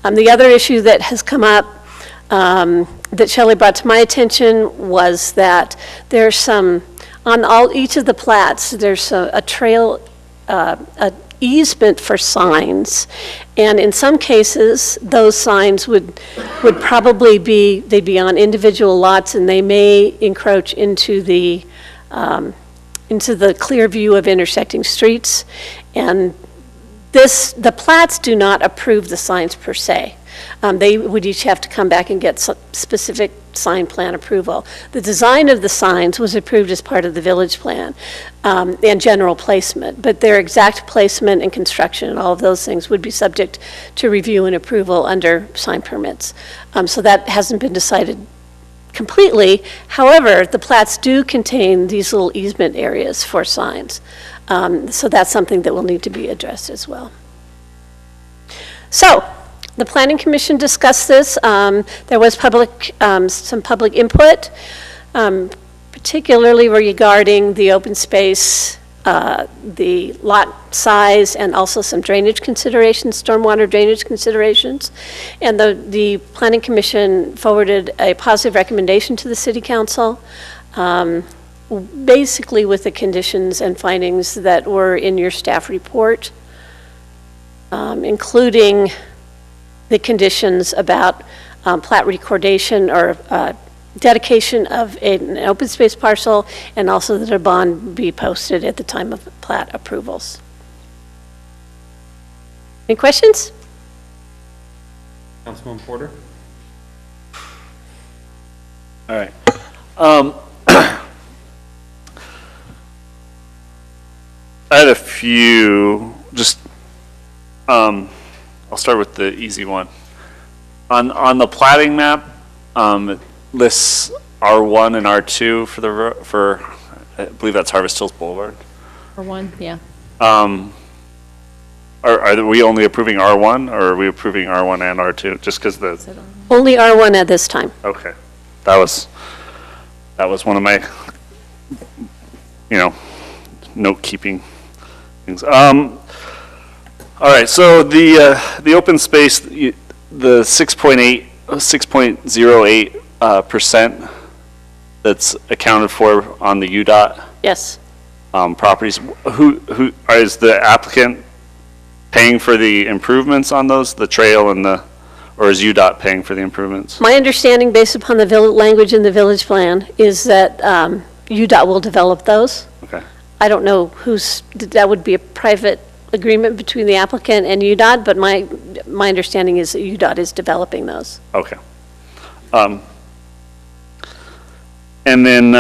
The other issue that has come up that Shelley brought to my attention was that there's some, on each of the plats, there's a trail, a easement for signs, and in some cases, those signs would probably be, they'd be on individual lots, and they may encroach into the clear view of intersecting streets. And the plats do not approve the signs per se. They would each have to come back and get specific sign plan approval. The design of the signs was approved as part of the village plan and general placement, but their exact placement and construction and all of those things would be subject to review and approval under sign permits. So that hasn't been decided completely. However, the plats do contain these little easement areas for signs. So that's something that will need to be addressed as well. So, the Planning Commission discussed this. There was some public input, particularly regarding the open space, the lot size, and also some drainage considerations, stormwater drainage considerations. And the Planning Commission forwarded a positive recommendation to the City Council, basically with the conditions and findings that were in your staff report, including the conditions about plat recordation or dedication of an open space parcel, and also that a bond be posted at the time of plat approvals. Any questions? Councilman Porter? All right. I had a few, just, I'll start with the easy one. On the platting map, it lists R1 and R2 for I believe that's Harvest Hills Boulevard. For one, yeah. Are we only approving R1, or are we approving R1 and R2? Just because the Only R1 at this time. okay, that was one of my note keeping things. All right, so the open space, the 6.08% that's accounted for on the UDOT Yes. properties, who is the applicant paying for the improvements on those, the trail and or is UDOT paying for the improvements? My understanding, based upon the language in the village plan, is that UDOT will develop those. Okay. I don't know that would be a private agreement between the applicant and UDOT, but my understanding is that UDOT is developing those. Okay. And then,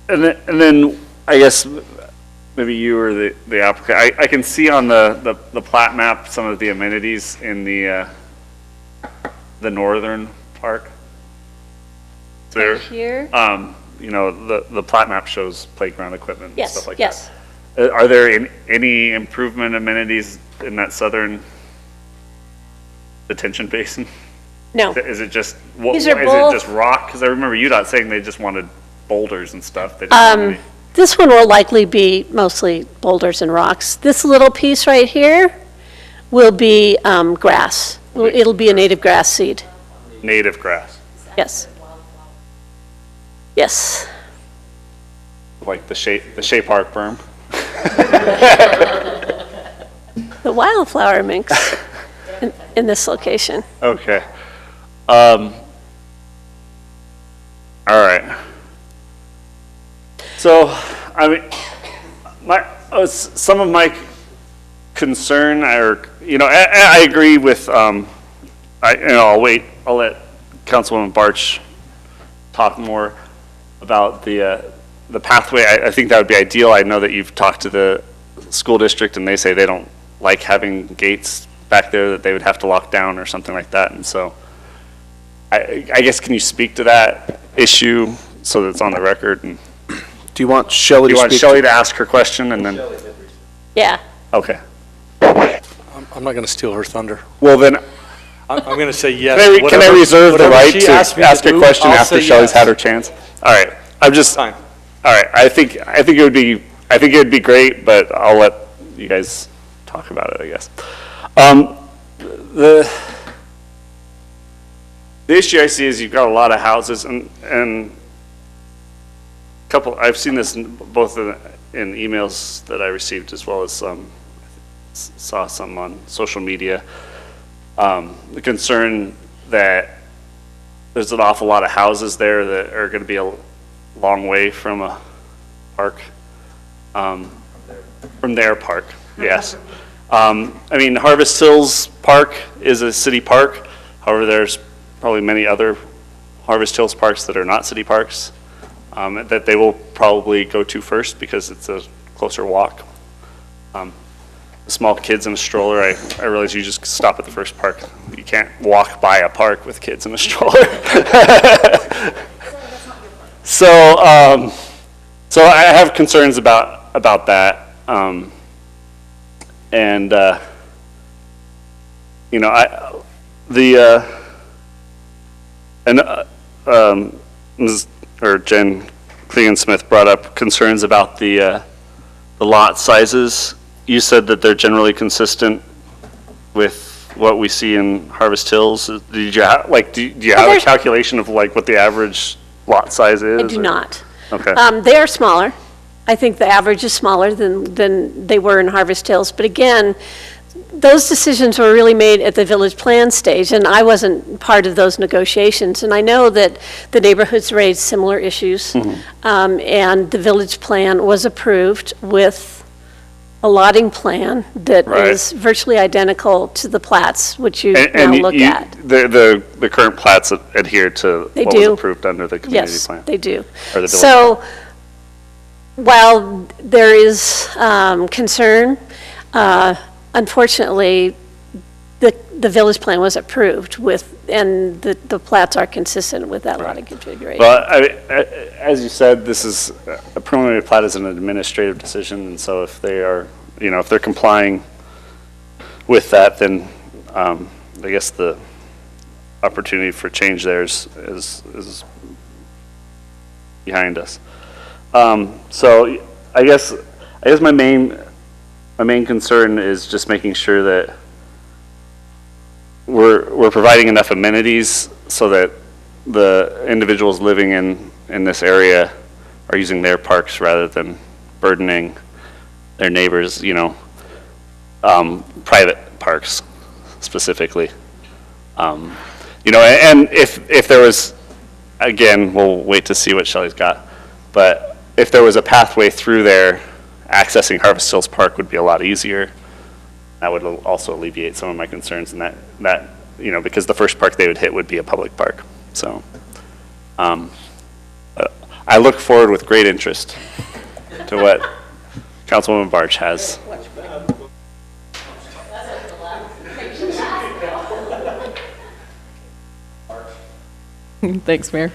and then I guess maybe you or the applicant, I can see on the plat map some of the amenities in the northern park. There, here? The plat map shows playground equipment and stuff like yes. that. Are there any improvement amenities in that southern detention basin? No. Is it just These is are it both- just rock? Because I remember UDOT saying they just wanted boulders and stuff. They didn't want any- This one will likely be mostly boulders and rocks. This little piece right here will be grass. It'll be a native grass seed. native grass, Yes. Yes. like the Shea Park berm. The wildflower minks in this location. Okay. All right. So, I mean, some of my concern, I agree with, I'll let Councilwoman Barch talk more about the pathway. I think that would be ideal. I know that you've talked to the school district and they say they don't like having gates back there that they would have to lock down or something like that. And so I guess, can you speak to that issue so that it's on the record? And Do you want Shelley to speak? Shelley to ask her question and then? Yeah. Okay. I'm not going to steal her thunder. Well, then, I'm going to say yes. can I reserve the right to ask her question I'll after say Shelley's yes. had her chance? All right. Fine. All right. I think it would be great, but I'll let you guys talk about it, I guess. The issue I see is you've got a lot of houses and I've seen this both in emails that I received as well as saw some on social media. The concern that there's an awful lot of houses there that are going to be a long way from a park, from their park, yes. I mean, Harvest Hills Park is a city park. However, there's probably many other Harvest Hills parks that are not city parks that they will probably go to first because it's a closer walk. Small kids in a stroller, I realize you just stop at the first park. You can't walk by a park with kids in a stroller. So I have concerns about that. Jen Clegan-Smith brought up concerns about the lot sizes. You said that they're generally consistent with what we see in Harvest Hills. Did you have, do you have a calculation of what the average lot size is? I do not. Okay. They are smaller. I think the average is smaller than they were in Harvest Hills. But again, those decisions were really made at the village plan stage, and I wasn't part of those negotiations. And I know that the neighborhoods raised similar issues, and the village plan was approved with a lotting plan that is virtually identical to the plats, which you now look at. The current plats adhere to what was approved under the community plan? Yes, they do. Or the village So while there is concern, unfortunately, the village plan was approved and the plats are consistent with that lotting configuration. Well, as you said, this is a preliminary plat is an administrative decision, and so if they are, if they're complying with that, then I guess the opportunity for change there is behind us. So I guess my main concern is just making sure that we're providing enough amenities so that the individuals living in this area are using their parks rather than burdening their neighbors, private parks specifically. And if there was, again, we'll wait to see what Shelley's got, but if there was a pathway through there, accessing Harvest Hills Park would be a lot easier. That would also alleviate some of my concerns, and that because the first park they would hit would be a public park. So I look forward with great interest to what Councilwoman Barch has. Thanks, Mayor.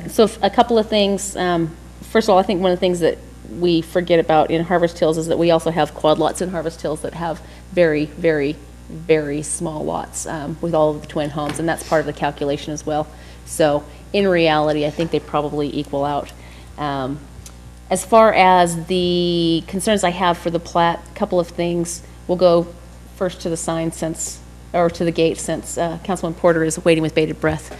So a couple of things. First of all, I think one of the things that we forget about in Harvest Hills is that we also have quad lots in Harvest Hills that have very, very, very small lots with all of the twin homes, and that's part of the calculation as well. So in reality, I think they probably equal out. As far as the concerns I have for the plat, a couple of things. We'll go first to the sign to the gate since Councilman Porter is waiting with bated breath.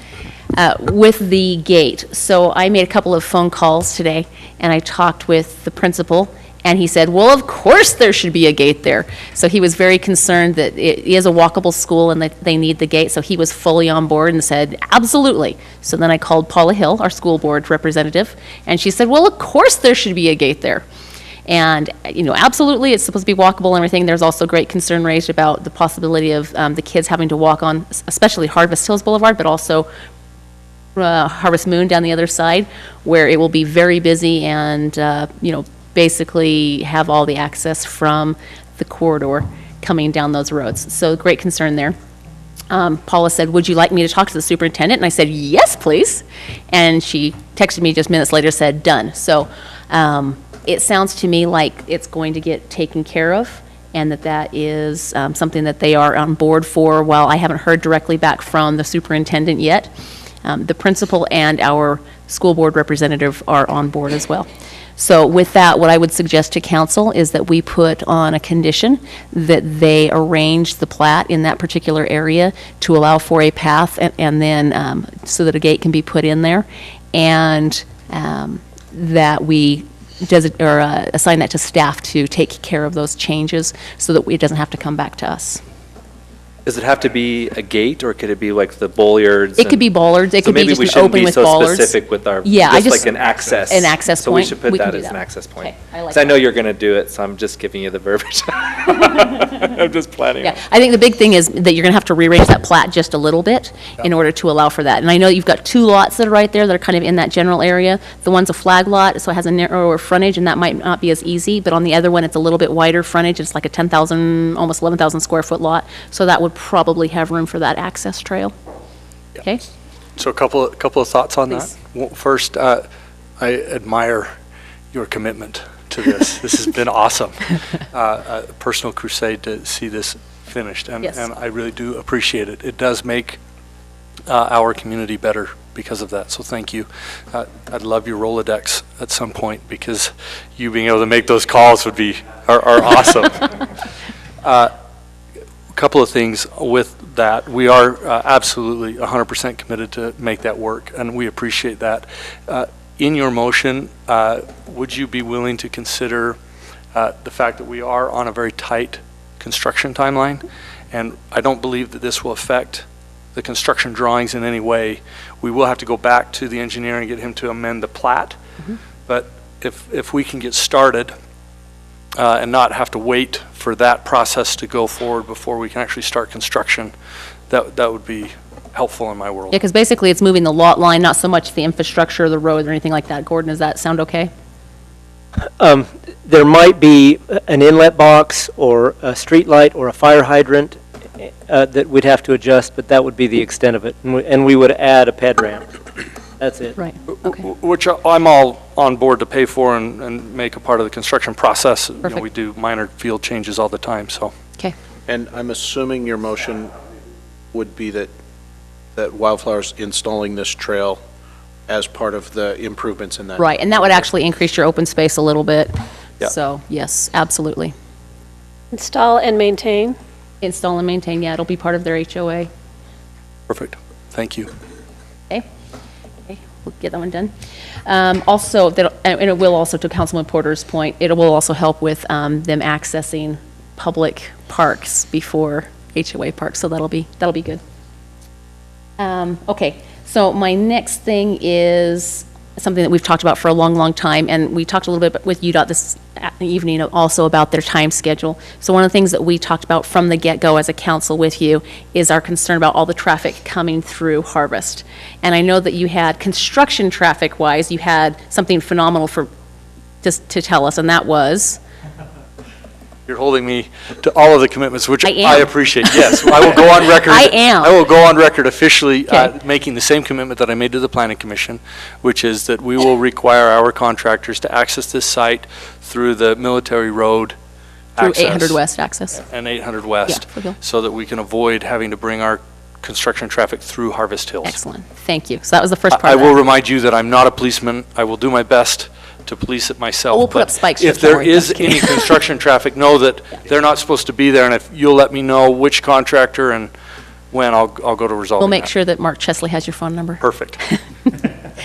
With the gate, so I made a couple of phone calls today, and I talked with the principal, and he said, well, of course there should be a gate there. So he was very concerned that it is a walkable school and that they need the gate, so he was fully on board and said, absolutely. So then I called Paula Hill, our school board representative, and she said, well, of course there should be a gate there. And, absolutely, it's supposed to be walkable and everything. There's also great concern raised about the possibility of the kids having to walk on, especially Harvest Hills Boulevard, but also Harvest Moon down the other side, where it will be very busy and, basically have all the access from the corridor coming down those roads. So great concern there. Paula said, would you like me to talk to the superintendent? And I said, yes, please. And she texted me just minutes later, said, done. So it sounds to me like it's going to get taken care of, and that is something that they are on board for. While I haven't heard directly back from the superintendent yet, the principal and our school board representative are on board as well. So with that, what I would suggest to council is that we put on a condition that they arrange the plat in that particular area to allow for a path, and then so that a gate can be put in there, and that we assign that to staff to take care of those changes so that it doesn't have to come back to us. Does it have to be a gate, or could it be like the bollards? It could be bollards. It could be just an open with bollards. So maybe we shouldn't be so specific with our, yeah, just like an access. An access point. So we should put We can that do as that. an access point. Okay, I like Because I know that. you're going to do it, so I'm just giving you the verbiage. I'm just planning on Yeah, I think the big thing is that you're going to have to rearrange that plat just a little bit in order to allow for that. And I know you've got two lots that are right there that are kind of in that general area. The one's a flag lot, so it has a narrower frontage, and that might not be as easy. But on the other one, it's a little bit wider frontage. It's like a 10,000, almost 11,000 square foot lot. So that would probably have room for that access trail. Okay? So a couple of thoughts on Please. that. Well, first, I admire your commitment to this. This has been awesome. A personal crusade to see this finished, and Yes. I really do appreciate it. It does make our community better because of that, so thank you. I'd love your Rolodex at some point, because you being able to make those calls are awesome. Couple of things with that. We are absolutely 100% committed to make that work, and we appreciate that. In your motion, would you be willing to consider the fact that we are on a very tight construction timeline, and I don't believe that this will affect the construction drawings in any way. We will have to go back to the engineer and get him to amend the plat, but if we can get started and not have to wait for that process to go forward before we can actually start construction, that would be helpful in my world. Yeah, because basically it's moving the lot line, not so much the infrastructure or the road or anything like that. Gordon, does that sound okay? There might be an inlet box or a street light or a fire hydrant that we'd have to adjust, but that would be the extent of it. And we would add a ped ramp. That's it. Right, okay. Which I'm all on board to pay for and make a part of the construction process. You know, we do minor field changes all the time, so. Okay. And I'm assuming your motion would be that Wildflower's installing this trail as part of the improvements in that. Right, and that would actually increase your open space a little bit. Yeah. So, yes, absolutely. Install and maintain. Install and maintain, yeah, it'll be part of their HOA. Perfect. Thank you. Okay, we'll get that one done. Also, and it will also, to Councilman Porter's point, it will also help with them accessing public parks before HOA parks, so that'll be good. Okay, so my next thing is something that we've talked about for a long, long time, and we talked a little bit with UDOT this evening also about their time schedule. So one of the things that we talked about from the get-go as a council with you is our concern about all the traffic coming through Harvest. And I know that you had, construction traffic-wise, you had something phenomenal to tell us, and that was? You're holding me to all of the commitments, which I am. I appreciate. Yes, I will go on record. I am. I will go on record officially Okay. making the same commitment that I made to the Planning Commission, which is that we will require our contractors to access this site through the Military Road Through access 800 West access. and 800 West, Yeah, foothill. so that we can avoid having to bring our construction traffic through Harvest Hills. Excellent, thank you. So that was the first part I of will that. remind you that I'm not a policeman. I will do my best to police it myself. We'll put up but spikes if just don't there worry, is just kidding. any construction traffic, know that they're not supposed to be there, and if you'll let me know which contractor and when, I'll go to resolving We'll make that. sure that Mark Chesley has your phone number. Perfect.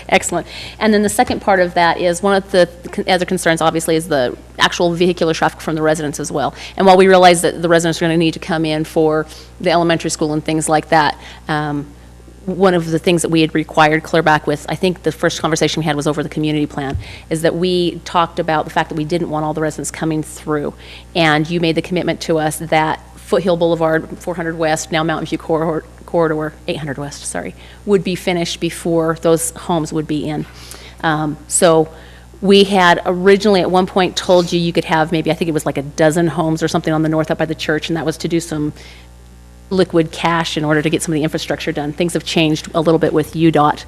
Excellent. And then the second part of that is one of the other concerns, obviously, is the actual vehicular traffic from the residents as well. And while we realize that the residents are going to need to come in for the elementary school and things like that, one of the things that we had required clear back with, I think the first conversation we had was over the community plan, is that we talked about the fact that we didn't want all the residents coming through. And you made the commitment to us that Foothill Boulevard, 400 West, now Mountain View corridor, 800 West, sorry, would be finished before those homes would be in. So we had originally at one point told you could have maybe, I think it was like a dozen homes or something on the north up by the church, and that was to do some liquid cash in order to get some of the infrastructure done. Things have changed a little bit with UDOT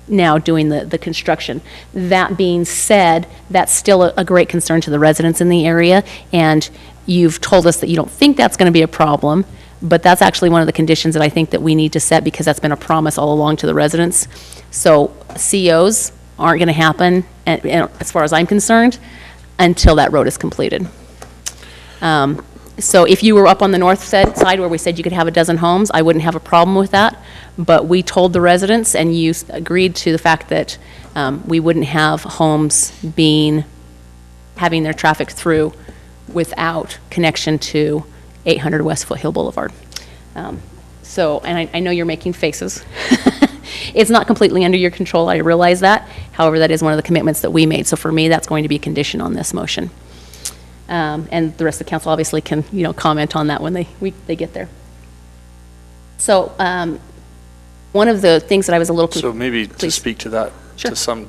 now doing the construction. That being said, that's still a great concern to the residents in the area, and you've told us that you don't think that's going to be a problem, but that's actually one of the conditions that I think that we need to set, because that's been a promise all along to the residents. So COs aren't going to happen, and as far as I'm concerned, until that road is completed. So if you were up on the north side where we said you could have a dozen homes, I wouldn't have a problem with that. But we told the residents, and you agreed to the fact that we wouldn't have homes having their traffic through without connection to 800 West Foothill Boulevard. So, and I know you're making faces. It's not completely under your control, I realize that. However, that is one of the commitments that we made. So for me, that's going to be a condition on this motion. And the rest of the council obviously can, comment on that when they get there. So, one of the things that I was a little... So maybe to speak to that Sure. to some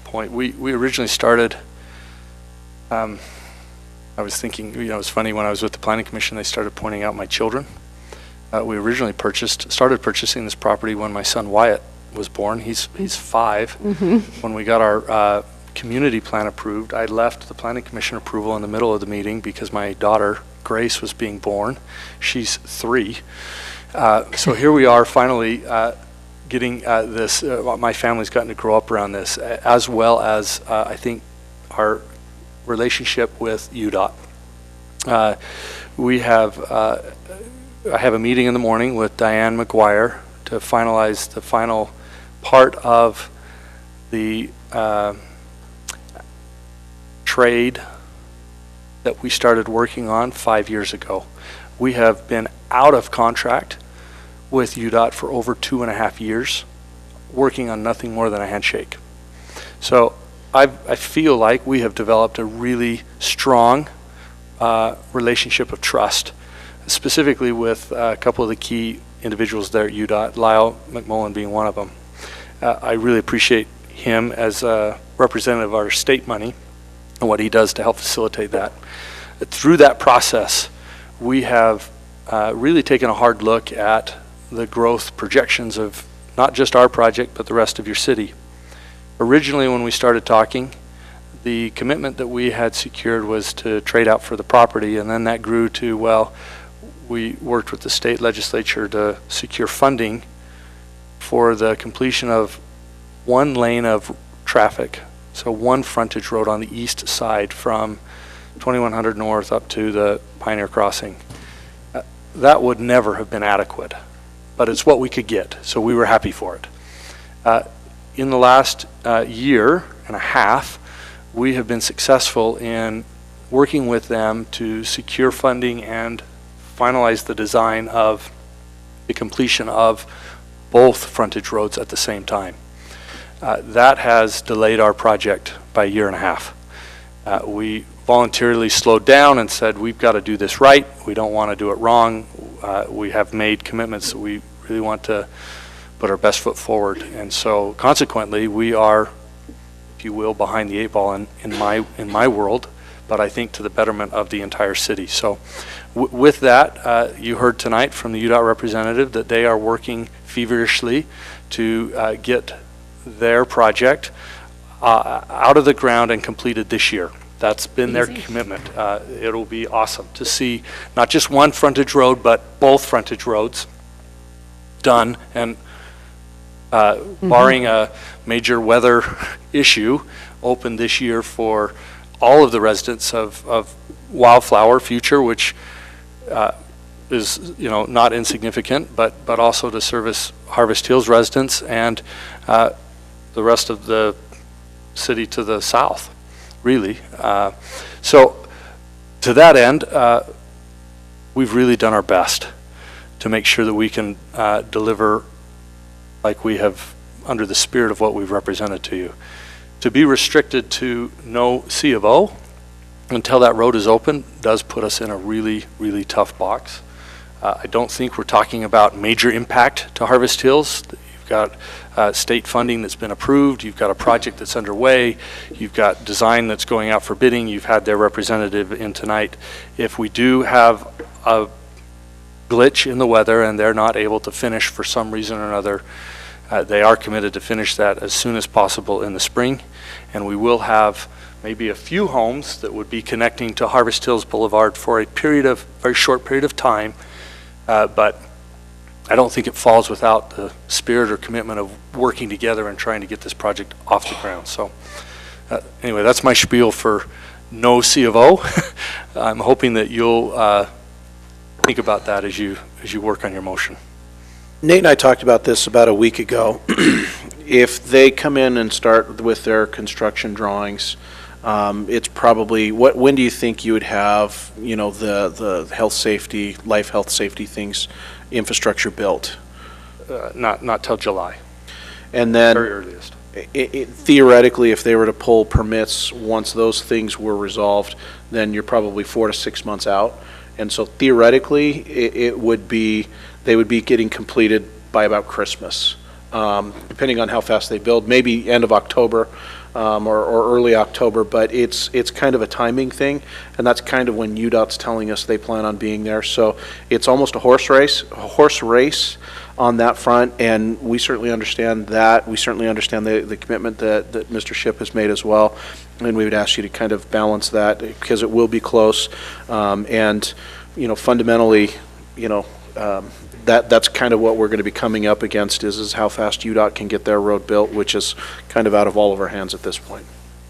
point, we originally started, I was thinking, it was funny, when I was with the Planning Commission, they started pointing out my children. We originally started purchasing this property when my son Wyatt was born. He's 5. Mm-hmm. When we got our community plan approved, I left the Planning Commission approval in the middle of the meeting because my daughter, Grace, was being born. She's 3. So here we are finally getting this, my family's gotten to grow up around this, as well as I think our relationship with UDOT. I have a meeting in the morning with Diane McGuire to finalize the final part of the trade that we started working on 5 years ago. We have been out of contract with UDOT for over 2.5 years, working on nothing more than a handshake. So I feel like we have developed a really strong relationship of trust, specifically with a couple of the key individuals there at UDOT, Lyle McMullen being one of them. I really appreciate him as a representative of our state money and what he does to help facilitate that. Through that process, we have really taken a hard look at the growth projections of not just our project, but the rest of your city. Originally, when we started talking, the commitment that we had secured was to trade out for the property, and then that grew to, well, we worked with the state legislature to secure funding for the completion of one lane of traffic, so one frontage road on the east side from 2100 North up to the Pioneer Crossing. That would never have been adequate, but it's what we could get, so we were happy for it. In the last year and a half, we have been successful in working with them to secure funding and finalize the design of the completion of both frontage roads at the same time. That has delayed our project by a year and a half. We voluntarily slowed down and said, we've got to do this right. We don't want to do it wrong. We have made commitments that we really want to put our best foot forward. And so consequently, we are, if you will, behind the 8 ball in my world, but I think to the betterment of the entire city. So with that, you heard tonight from the UDOT representative that they are working feverishly to get their project out of the ground and completed this year. That's been their commitment. It'll be awesome to see not just one frontage road, but both frontage roads done, and barring a major weather issue, open this year for all of the residents of Wildflower future, which is not insignificant, but also to service Harvest Hills residents and the rest of the city to the south, really. So to that end, we've really done our best to make sure that we can deliver like we have under the spirit of what we've represented to you. To be restricted to no C of O until that road is open does put us in a really, really tough box. I don't think we're talking about major impact to Harvest Hills. You've got state funding that's been approved. You've got a project that's underway. You've got design that's going out for bidding. You've had their representative in tonight. If we do have a glitch in the weather and they're not able to finish for some reason or another, they are committed to finish that as soon as possible in the spring. And we will have maybe a few homes that would be connecting to Harvest Hills Boulevard for a very short period of time. But I don't think it falls without the spirit or commitment of working together and trying to get this project off the ground. So anyway, that's my spiel for no C of O. I'm hoping that you'll think about that as you work on your motion. Nate and I talked about this about a week ago. If they come in and start with their construction drawings, it's probably, when do you think you would have, the health safety, life health safety things, infrastructure built? Not till July. And then very earliest. Theoretically, if they were to pull permits once those things were resolved, then you're probably 4 to 6 months out. And so theoretically, they would be getting completed by about Christmas, depending on how fast they build, maybe end of October or early October, but it's kind of a timing thing, and that's kind of when UDOT's telling us they plan on being there. So it's almost a horse race on that front, and we certainly understand that. We certainly understand the commitment that Mr. Shipp has made as well, and we would ask you to kind of balance that because it will be close, and fundamentally, that's kind of what we're going to be coming up against is how fast UDOT can get their road built, which is kind of out of all of our hands at this point.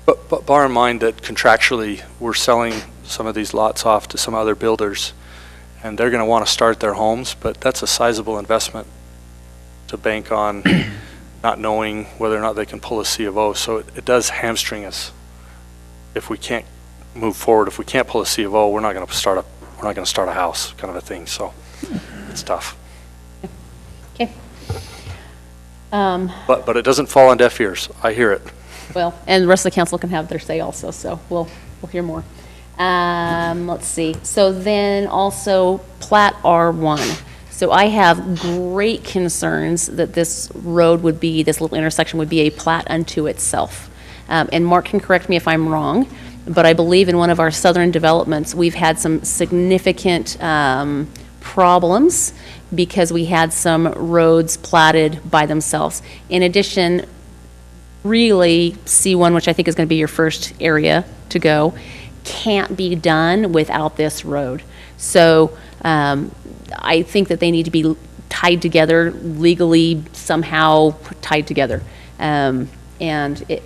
But bear in mind that contractually we're selling some of these lots off to some other builders, and they're going to want to start their homes, but that's a sizable investment to bank on not knowing whether or not they can pull a C of O. So it does hamstring us if we can't move forward. If we can't pull a C of O, we're not going to start a house, kind of a thing. So it's tough. Okay. But it doesn't fall on deaf ears. I hear it. Well, and the rest of the council can have their say also, so we'll hear more. Let's see. So then also Plat R1. So I have great concerns that this road would be, this little intersection would be a plat unto itself. And Mark can correct me if I'm wrong, but I believe in one of our southern developments, we've had some significant problems because we had some roads platted by themselves. In addition, really, C1, which I think is going to be your first area to go, can't be done without this road. So I think that they need to be tied together, legally somehow tied together. And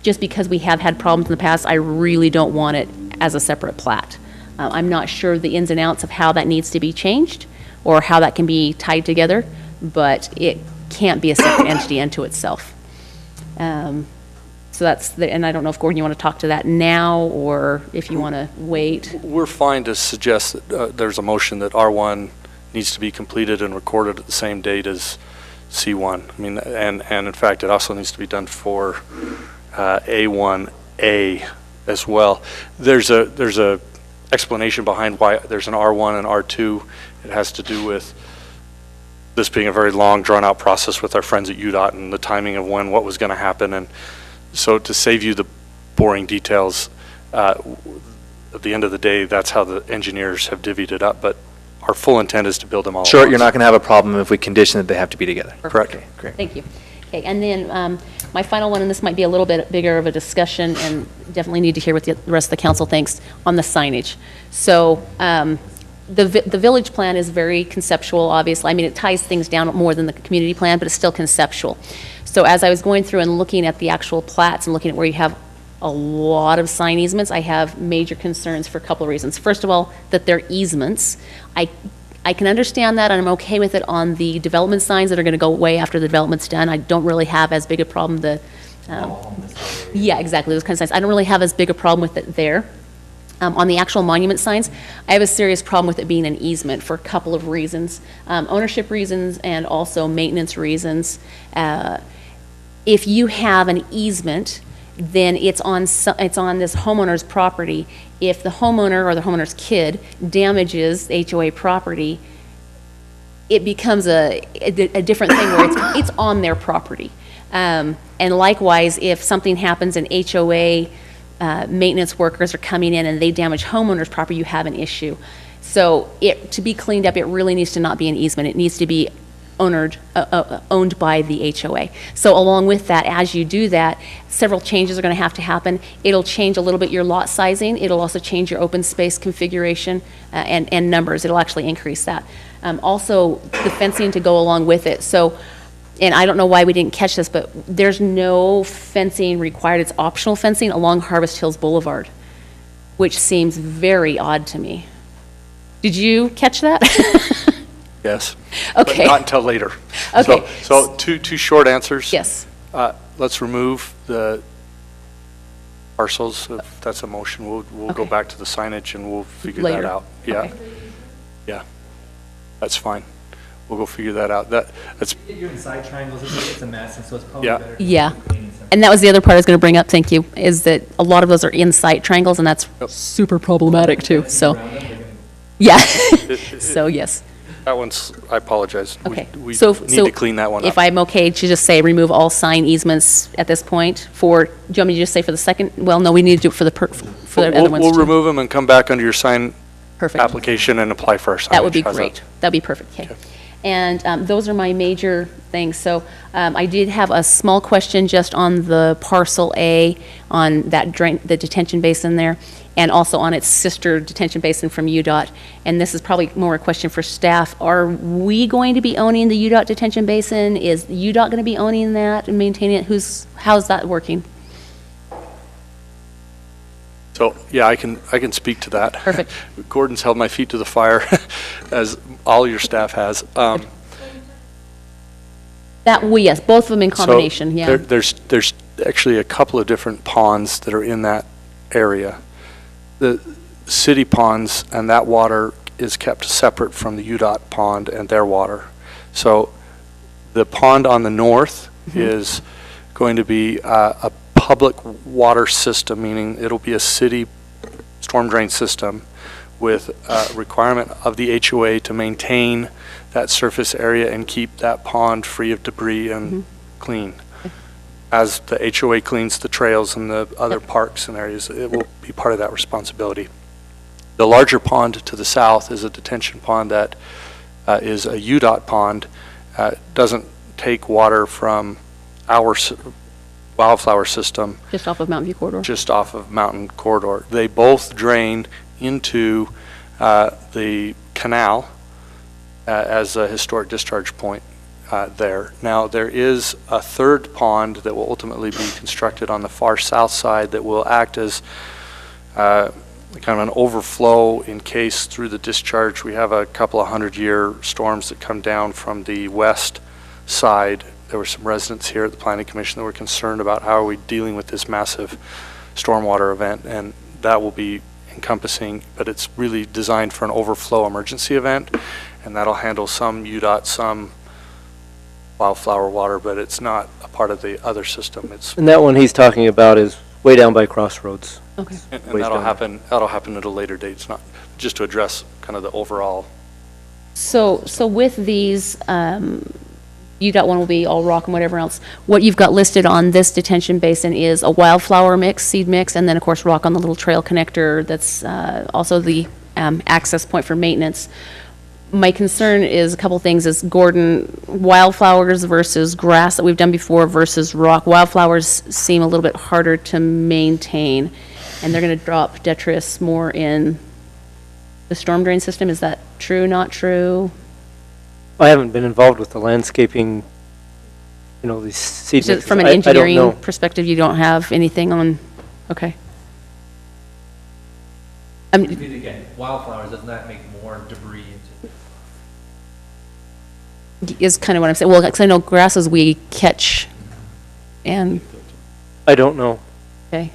just because we have had problems in the past, I really don't want it as a separate plat. I'm not sure the ins and outs of how that needs to be changed or how that can be tied together, but it can't be a separate entity unto itself. So and I don't know if Gordon, you want to talk to that now or if you want to wait. We're fine to suggest that there's a motion that R1 needs to be completed and recorded at the same date as C1. I mean, and in fact, it also needs to be done for A1A as well. There's a explanation behind why there's an R1 and R2. It has to do with this being a very long, drawn-out process with our friends at UDOT and the timing of what was going to happen. And so to save you the boring details, at the end of the day, that's how the engineers have divvied it up. But our full intent is to build them all. Sure, you're not going to have a problem if we condition that they have to be together. Correct. Okay, great. Thank you. Okay, and then my final one, and this might be a little bit bigger of a discussion, and definitely need to hear what the rest of the council thinks on the signage. So the village plan is very conceptual, obviously. I mean, it ties things down more than the community plan, but it's still conceptual. So as I was going through and looking at the actual plats and looking at where you have a lot of sign easements, I have major concerns for a couple of reasons. First of all, that they're easements. I can understand that, and I'm okay with it on the development signs that are going to go away after the development's done. I don't really have as big a problem yeah, exactly, those kinds of signs. I don't really have as big a problem with it there. On the actual monument signs, I have a serious problem with it being an easement for a couple of reasons. Ownership reasons and also maintenance reasons. If you have an easement, then it's on this homeowner's property. If the homeowner or the homeowner's kid damages HOA property, it becomes a different thing where it's on their property. And likewise, if something happens and HOA maintenance workers are coming in and they damage homeowner's property, you have an issue. So to be cleaned up, it really needs to not be an easement. It needs to be owned by the HOA. So along with that, as you do that, several changes are going to have to happen. It'll change a little bit your lot sizing. It'll also change your open space configuration and numbers. It'll actually increase that. Also, the fencing to go along with it. So, and I don't know why we didn't catch this, but there's no fencing required. It's optional fencing along Harvest Hills Boulevard, which seems very odd to me. Did you catch that? Yes. Okay. But not until later. Okay. So two short answers. Yes. Let's remove the parcels. If that's a motion, we'll go back to the signage and we'll figure Later. that out. Yeah. Okay. Yeah. That's fine. We'll go figure that out. That's You're in side triangles, it's a mess, and so it's probably Yeah. better. Yeah. And that was the other part I was going to bring up, thank you, is that a lot of those are in sight triangles, and that's super problematic too. So, yeah. So, yes. That one's, I apologize. Okay. We So need to clean that one up. If I'm okay to just say remove all sign easements at this point for, do you want me to just say for the second? Well, no, we need to do it for the other ones We'll too. remove them and come back under your sign Perfect. application and apply for our signage. That would be How's that? great. That'd be perfect, okay. And those are my major things. So I did have a small question just on the parcel A, on that the detention basin there, and also on its sister detention basin from UDOT. And this is probably more a question for staff. Are we going to be owning the UDOT detention basin? Is UDOT going to be owning that and maintaining it? How's that working? So, yeah, I can speak to that. Perfect. Gordon's held my feet to the fire, as all your staff has. Yes, both of them in combination, yeah. There's actually a couple of different ponds that are in that area. The city ponds and that water is kept separate from the UDOT pond and their water. So the pond on the north is going to be a public water system, meaning it'll be a city storm drain system with a requirement of the HOA to maintain that surface area and keep that pond free of debris and clean. As the HOA cleans the trails and the other parks and areas, it will be part of that responsibility. The larger pond to the south is a detention pond that is a UDOT pond. Doesn't take water from our Wildflower system. Just off of Mountain View Corridor? Just off of Mountain Corridor. They both drain into the canal as a historic discharge point. there. Now, there is a third pond that will ultimately be constructed on the far south side that will act as kind of an overflow in case through the discharge we have a couple of 100-year storms that come down from the west side. There were some residents here at the Planning Commission that were concerned about how are we dealing with this massive stormwater event, and that will be encompassing, but it's really designed for an overflow emergency event, and that'll handle some UDOT, some Wildflower water, but it's not a part of the other system. It's And that one he's talking about is way down by Crossroads. Okay. and Ways that'll down. happen at a later date. It's not just to address kind of the overall. So with these, UDOT one will be all rock and whatever else. What you've got listed on this detention basin is a Wildflower mix, seed mix, and then of course rock on the little trail connector that's also the access point for maintenance. My concern is a couple things, is Gordon, wildflowers versus grass that we've done before versus rock. Wildflowers seem a little bit harder to maintain, and they're going to drop detritus more in the storm drain system. Is that true, not true? I haven't been involved with the landscaping, these seed So mixes. from an I don't engineering know. perspective, you don't have anything on, okay. Again, wildflowers, doesn't that make more debris into? Is kind of what I'm saying. Well, because I know grasses we catch and, I don't know. okay.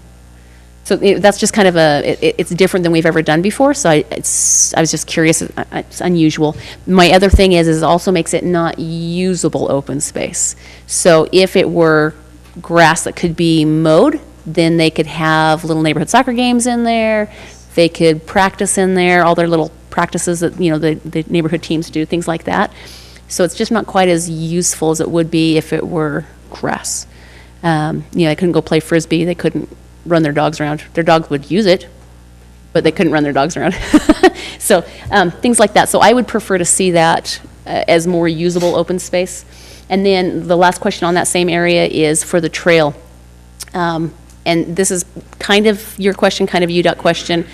So that's just kind of it's different than we've ever done before, so I was just curious, it's unusual. My other thing is it also makes it not usable open space. So if it were grass that could be mowed, then they could have little neighborhood soccer games in there, they could practice in there, all their little practices that, the neighborhood teams do, things like that. So it's just not quite as useful as it would be if it were grass. They couldn't go play Frisbee, they couldn't run their dogs around. Their dogs would use it, but they couldn't run their dogs around. So things like that. So I would prefer to see that as more usable open space. And then the last question on that same area is for the trail. And this is kind of your question, kind of UDOT question.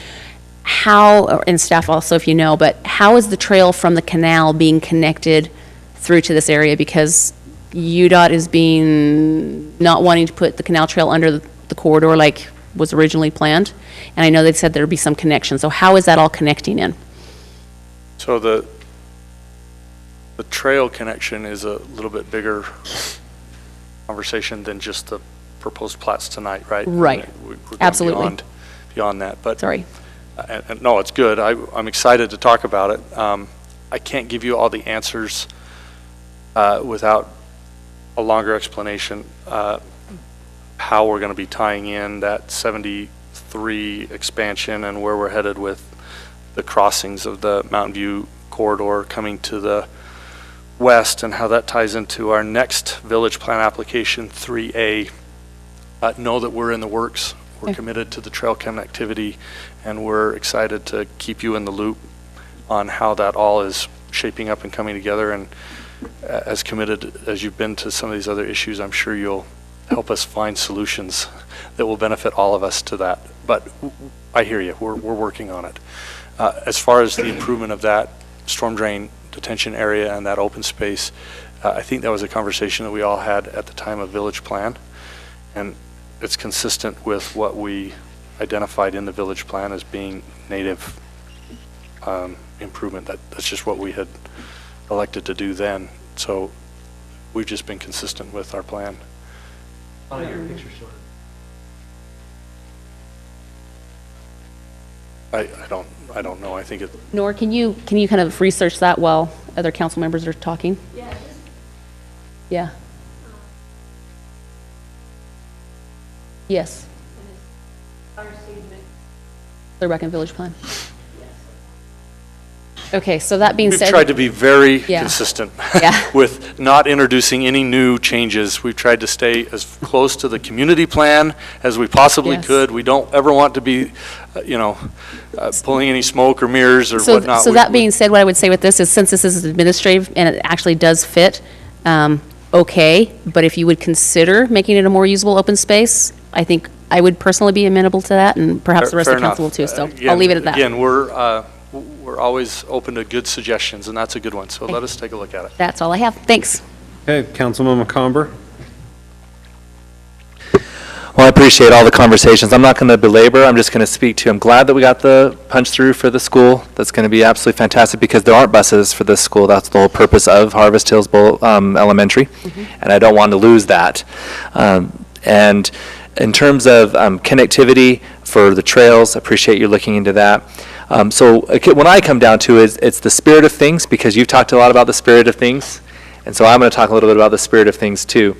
How, and staff also if you know, but how is the trail from the canal being connected through to this area? Because UDOT is not wanting to put the canal trail under the corridor like was originally planned. And I know they said there'd be some connection. So how is that all connecting in? So the trail connection is a little bit bigger conversation than just the proposed plats tonight, right? Right. We're going Absolutely. Beyond that, but. Sorry. And no, it's good. I'm excited to talk about it. I can't give you all the answers without a longer explanation how we're going to be tying in that 73 expansion and where we're headed with the crossings of the Mountain View corridor coming to the west and how that ties into our next village plan application 3A. Know that we're in the works. We're committed to the trail connectivity, and we're excited to keep you in the loop on how that all is shaping up and coming together. And as committed as you've been to some of these other issues, I'm sure you'll help us find solutions that will benefit all of us to that. But I hear you. We're working on it. As far as the improvement of that storm drain detention area and that open space, I think that was a conversation that we all had at the time of village plan. And it's consistent with what we identified in the village plan as being native improvement. That's just what we had elected to do then. So we've just been consistent with our plan. Your picture short. I don't know. I think it. Nor, can you kind of research that while other council members are talking? Yeah. Yeah. Yes. They're back in village plan. Okay, so that being We've said. tried to be very Yeah. consistent Yeah. with not introducing any new changes. We've tried to stay as close to the community plan as we possibly Yes. could. We don't ever want to be, pulling any smoke or mirrors or whatnot. So that being said, what I would say with this is, since this is administrative and it actually does fit, okay, but if you would consider making it a more usable open space, I think I would personally be amenable to that, and perhaps the rest of the council will too, so I'll leave it at that. Again, we're always open to good suggestions, and that's a good one, so let us take a look at it. That's all I have. Thanks. Okay, Councilman McComber. Well, I appreciate all the conversations. I'm not going to belabor. I'm just going to speak to, I'm glad that we got the punch through for the school. That's going to be absolutely fantastic because there aren't buses for this school. That's the whole purpose of Harvest Hills Elementary. And I don't want to lose that. And in terms of connectivity for the trails, I appreciate you looking into that. So when I come down to it, it's the spirit of things, because you've talked a lot about the spirit of things. And so I'm going to talk a little bit about the spirit of things too.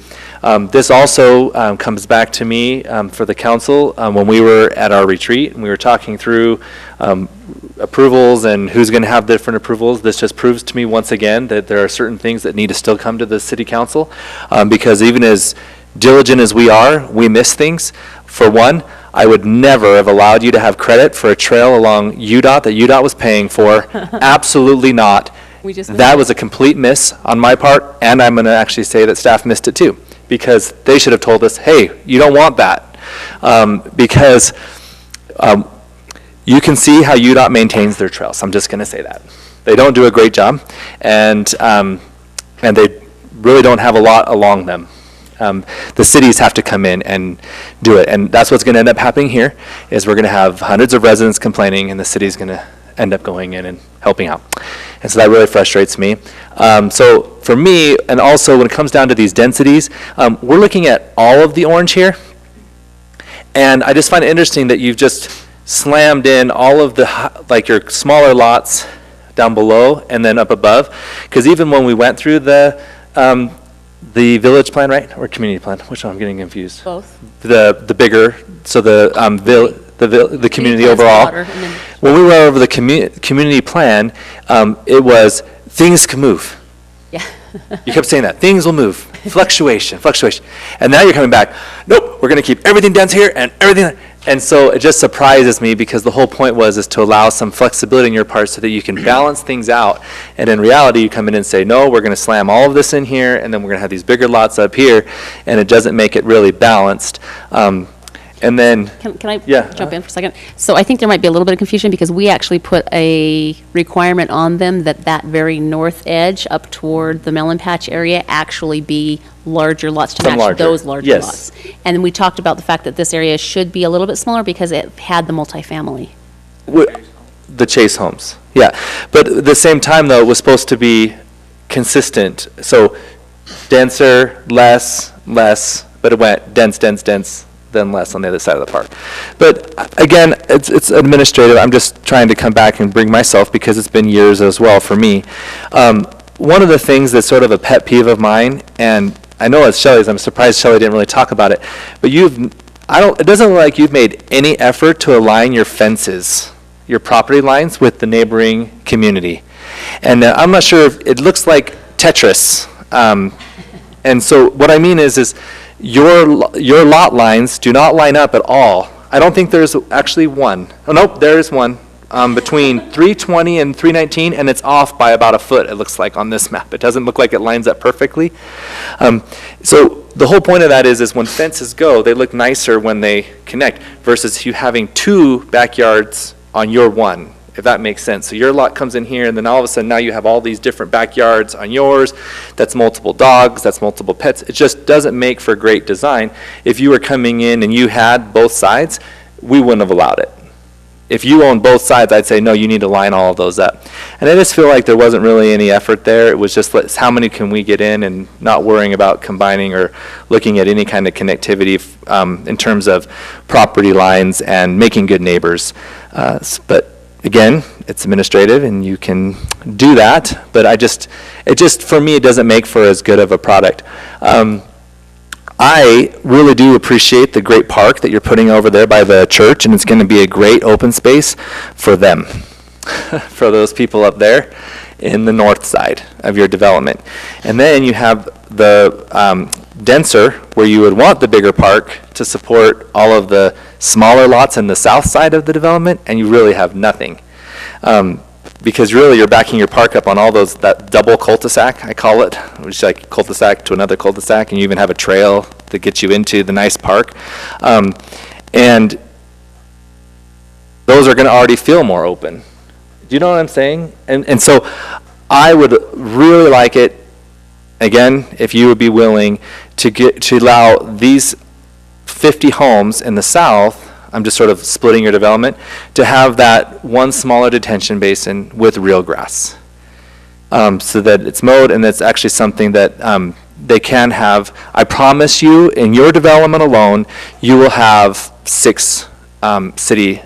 This also comes back to me for the council when we were at our retreat and we were talking through approvals and who's going to have different approvals. This just proves to me once again that there are certain things that need to still come to the city council, because even as diligent as we are, we miss things. For one, I would never have allowed you to have credit for a trail along UDOT that UDOT was paying for. Absolutely not. That was a complete miss on my part, and I'm going to actually say that staff missed it too, because they should have told us, hey, you don't want that. Because you can see how UDOT maintains their trails. I'm just going to say that. They don't do a great job, and they really don't have a lot along them. The cities have to come in and do it, and that's what's going to end up happening here, is we're going to have hundreds of residents complaining, and the city's going to end up going in and helping out. And so that really frustrates me. So for me, and also when it comes down to these densities, we're looking at all of the orange here, and I just find it interesting that you've just slammed in all of the, like your smaller lots down below and then up above, because even when we went through the village plan, right, or community plan, which one I'm getting confused? Both. The bigger, so the community overall. When we went over the community plan, it was things can move. Yeah. You kept saying that things will move, fluctuation, and now you're coming back. Nope, we're going to keep everything dense here and everything. And so it just surprises me, because the whole point is to allow some flexibility in your part so that you can balance things out. And in reality, you come in and say, no, we're going to slam all of this in here, and then we're going to have these bigger lots up here, and it doesn't make it really balanced. And then, Can I jump in for a second? So I think there might be a little bit of confusion, because we actually put a requirement on them that very north edge up toward the melon patch area actually be larger lots to match those larger lots. And then we talked about the fact that this area should be a little bit smaller because it had the multifamily. The Chase homes, yeah. But at the same time, though, it was supposed to be consistent. So denser, less, but it went dense, then less on the other side of the park. But again, it's administrative. I'm just trying to come back and bring myself, because it's been years as well for me. One of the things that's sort of a pet peeve of mine, and I know it's Shelley's, I'm surprised Shelley didn't really talk about it, but it doesn't look like you've made any effort to align your fences, your property lines, with the neighboring community. And I'm not sure if it looks like Tetris. And so what I mean is your lot lines do not line up at all. I don't think there's actually one. Oh, nope, there is one between 320 and 319, and it's off by about a foot, it looks like, on this map. It doesn't look like it lines up perfectly. So the whole point of that is when fences go, they look nicer when they connect, versus you having two backyards on your one, if that makes sense. So your lot comes in here, and then all of a sudden now you have all these different backyards on yours. That's multiple dogs, that's multiple pets. It just doesn't make for great design. If you were coming in and you had both sides, we wouldn't have allowed it. If you own both sides, I'd say, no, you need to line all of those up. And I just feel like there wasn't really any effort there. It was just, how many can we get in, and not worrying about combining or looking at any kind of connectivity in terms of property lines and making good neighbors. But again, it's administrative, and you can do that, but for me, it doesn't make for as good of a product. I really do appreciate the great park that you're putting over there by the church, and it's going to be a great open space for them, for those people up there in the north side of your development. And then you have the denser, where you would want the bigger park to support all of the smaller lots in the south side of the development, and you really have nothing. Because really you're backing your park up on all that double cul-de-sac, I call it, which is like cul-de-sac to another cul-de-sac, and you even have a trail that gets you into the nice park. And those are going to already feel more open. Do you know what I'm saying? And so I would really like it again, if you would be willing to allow these 50 homes in the south, I'm just sort of splitting your development, to have that one smaller detention basin with real grass. So that it's mowed and that's actually something that they can have. I promise you, in your development alone, you will have 6 city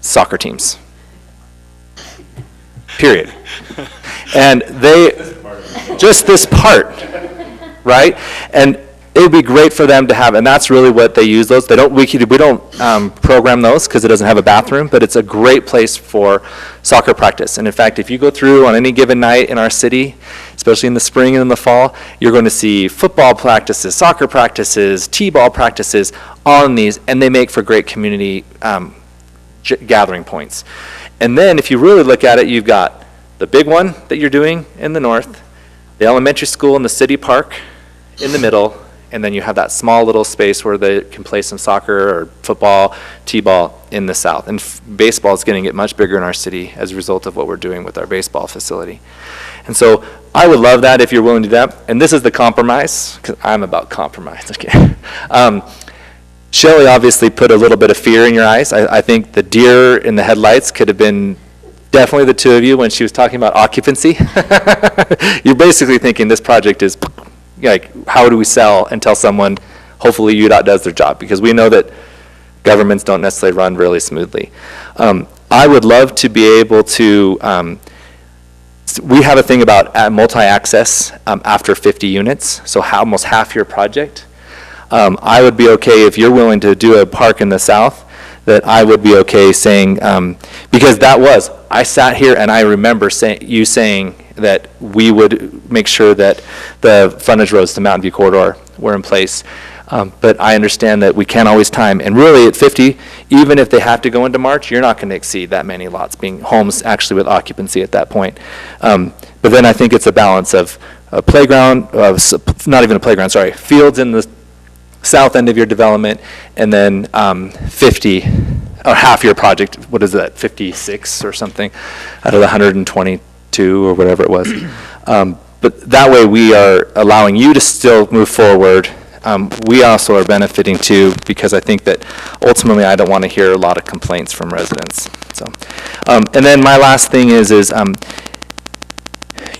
soccer teams. Period. And just this part, right? And it would be great for them to have, and that's really what they use those. We don't program those because it doesn't have a bathroom, but it's a great place for soccer practice. And in fact, if you go through on any given night in our city, especially in the spring and in the fall, you're going to see football practices, soccer practices, t-ball practices on these, and they make for great community gathering points. And then if you really look at it, you've got the big one that you're doing in the north, the elementary school in the city park in the middle, and then you have that small little space where they can play some soccer or football, t-ball in the south. And baseball is going to get much bigger in our city as a result of what we're doing with our baseball facility. And so I would love that if you're willing to do that. And this is the compromise, because I'm about compromise. Okay. Shelley obviously put a little bit of fear in your eyes. I think the deer in the headlights could have been definitely the two of you when she was talking about occupancy. You're basically thinking this project is like, how do we sell and tell someone, hopefully UDOT does their job, because we know that governments don't necessarily run really smoothly. I would love to be able to, we have a thing about multi-access after 50 units, so almost half your project. I would be okay if you're willing to do a park in the south, that I would be okay saying, because I sat here and I remember you saying that we would make sure that the frontage roads to Mountain View Corridor were in place. But I understand that we can't always time. And really at 50, even if they have to go into March, you're not going to exceed that many lots being homes actually with occupancy at that point. But then I think it's a balance of a playground, not even a playground, sorry, fields in the south end of your development, and then 50, or half your project, what is that, 56 or something, out of the 122 or whatever it was. But that way we are allowing you to still move forward. We also are benefiting too, because I think that ultimately I don't want to hear a lot of complaints from residents. So, and then my last thing is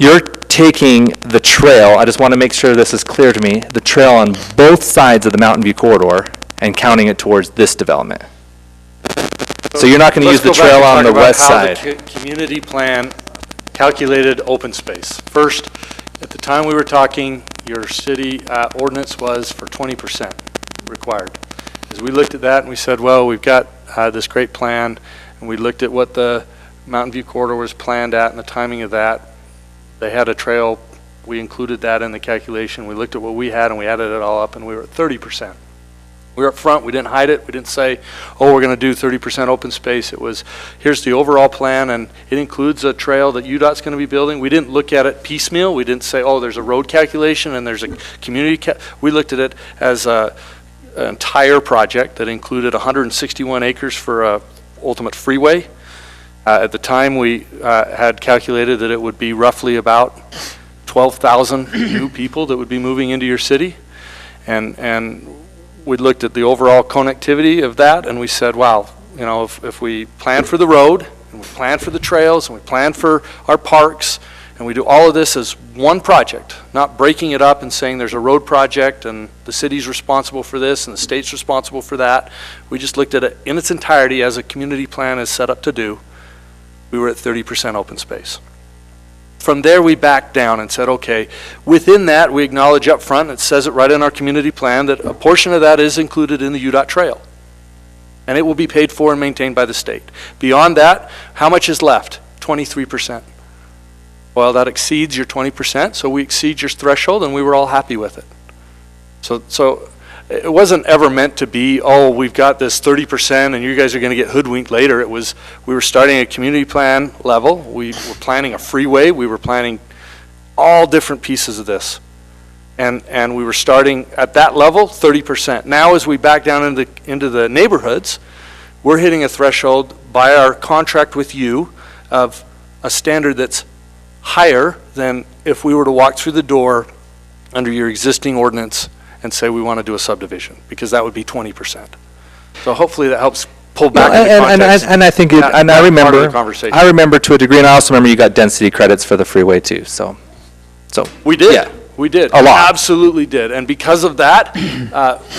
you're taking the trail, I just want to make sure this is clear to me, the trail on both sides of the Mountain View Corridor and counting it towards this development. So you're not going to use the trail on the west side. The community plan calculated open space. First, at the time we were talking, your city ordinance was for 20% required. As we looked at that and we said, well, we've got this great plan, and we looked at what the Mountain View Corridor was planned at and the timing of that. They had a trail, we included that in the calculation. We looked at what we had and we added it all up, and we were at 30%. We were up front, we didn't hide it, we didn't say, oh, we're going to do 30% open space. It was, here's the overall plan, and it includes a trail that UDOT's going to be building. We didn't look at it piecemeal. We didn't say, oh, there's a road calculation and there's a community, we looked at it as an entire project that included 161 acres for a ultimate freeway. At the time, we had calculated that it would be roughly about 12,000 new people that would be moving into your city. And we looked at the overall connectivity of that, and we said, wow, you know, if we plan for the road, and we plan for the trails, and we plan for our parks, and we do all of this as one project, not breaking it up and saying there's a road project and the city's responsible for this and the state's responsible for that. We just looked at it in its entirety as a community plan is set up to do. We were at 30% open space. From there, we backed down and said, okay, within that, we acknowledge up front, it says it right in our community plan, that a portion of that is included in the UDOT trail. And it will be paid for and maintained by the state. Beyond that, how much is left? 23%. Well, that exceeds your 20%, so we exceed your threshold, and we were all happy with it. So it wasn't ever meant to be, oh, we've got this 30% and you guys are going to get hoodwinked later. It was, we were starting a community plan level. We were planning a freeway. We were planning all different pieces of this. And we were starting at that level, 30%. Now as we back down into the neighborhoods, we're hitting a threshold by our contract with you of a standard that's higher than if we were to walk through the door under your existing ordinance and say we want to do a subdivision, because that would be 20%. So hopefully that helps pull back into context. And I think, that- and that I part of the remember, conversation. I remember to a degree, and I also remember you got density credits for the freeway too, so. We did. Yeah. We did. A lot. Absolutely did. And because of that,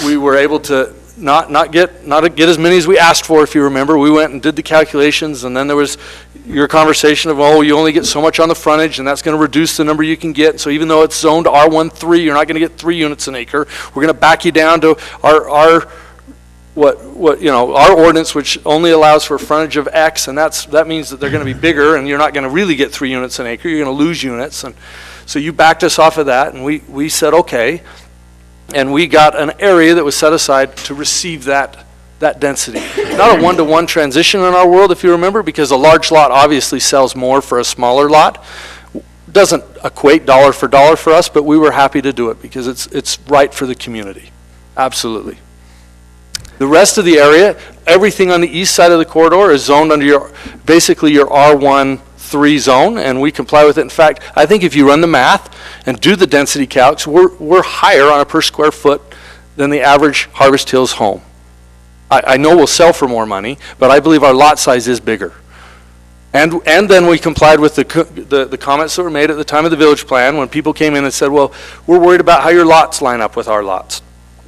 we were able to not get as many as we asked for, if you remember. We went and did the calculations, and then there was your conversation of, oh, you only get so much on the frontage, and that's going to reduce the number you can get. So even though it's zoned R13, you're not going to get 3 units an acre. We're going to back you down to our ordinance, which only allows for a frontage of X, and that means that they're going to be bigger, and you're not going to really get 3 units an acre. You're going to lose units. And so you backed us off of that, and we said, okay. And we got an area that was set aside to receive that density. Not a one-to-one transition in our world, if you remember, because a large lot obviously sells more for a smaller lot. Doesn't equate dollar for dollar for us, but we were happy to do it because it's right for the community. Absolutely. The rest of the area, everything on the east side of the corridor is zoned under basically your R13 zone, and we comply with it. In fact, I think if you run the math and do the density calcs, we're higher on a per square foot than the average Harvest Hills home. I know we'll sell for more money, but I believe our lot size is bigger. And then we complied with the comments that were made at the time of the village plan when people came in and said, well, we're worried about how your lots line up with our lots.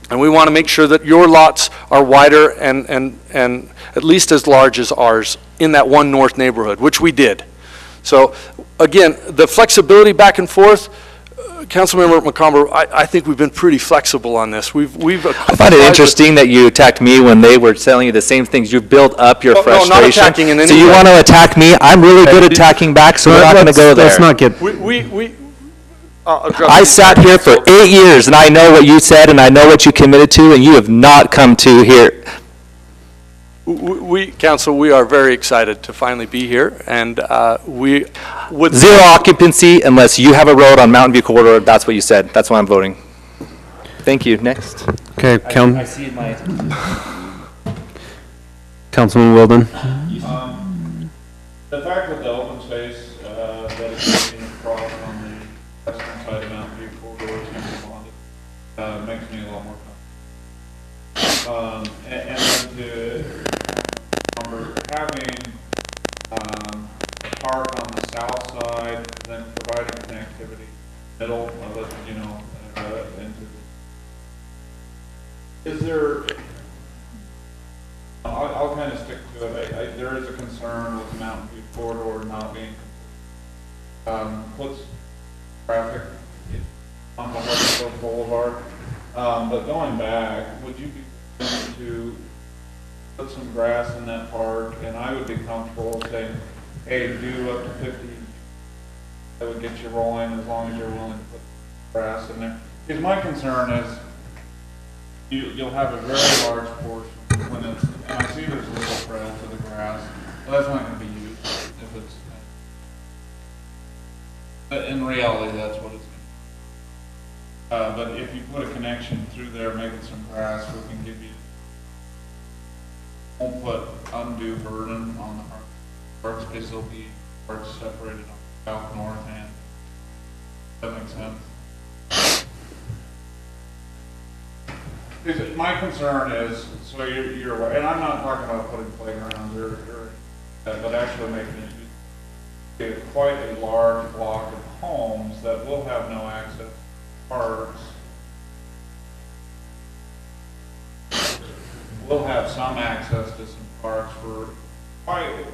And we want to make sure that your lots are wider and at least as large as ours in that one north neighborhood, which we did. So again, the flexibility back and forth, Councilmember McComber, I think we've been pretty flexible on this. I find it interesting that you attacked me when they were telling you the same things. You've built up your frustration. No, not attacking in any So you way. want to attack me? I'm really good at attacking back, so we're not going to go there. Let's not get, I sat here for 8 years, and I know what you said, and I know what you committed to, and you have not come to here. Council, we are very excited to finally be here, and we would... Zero occupancy unless you have a road on Mountain View Corridor. That's what you said. That's why I'm voting. Thank you. Next. okay, I see my... Councilman Wilden. The fact that the open space that is being across on the western side of Mountain View Corridor is going to be bonded makes me a lot more comfortable. And then to having a park on the south side, then providing connectivity middle of it, into the, is there, I'll kind of stick to it. There is a concern with the Mountain View Corridor not being, puts traffic on the Hartsville Boulevard. But going back, would you be willing to put some grass in that park? And I would be comfortable saying, hey, do up to 50. That would get you rolling as long as you're willing to put grass in there. Because my concern is you'll have a very large portion when it's, and I see there's a little trail to the grass, but that's not going to be used if it's, but in reality that's what it's going to be. But if you put a connection through there, making some grass, we can give you, won't put undue burden on the parks because there'll be parks separated on the south, north end. Does that make sense? Because my concern is, so you're aware, and I'm not talking about putting playgrounds or but actually making it quite a large block of homes that will have no access to parks. We'll have some access to some parks for quite,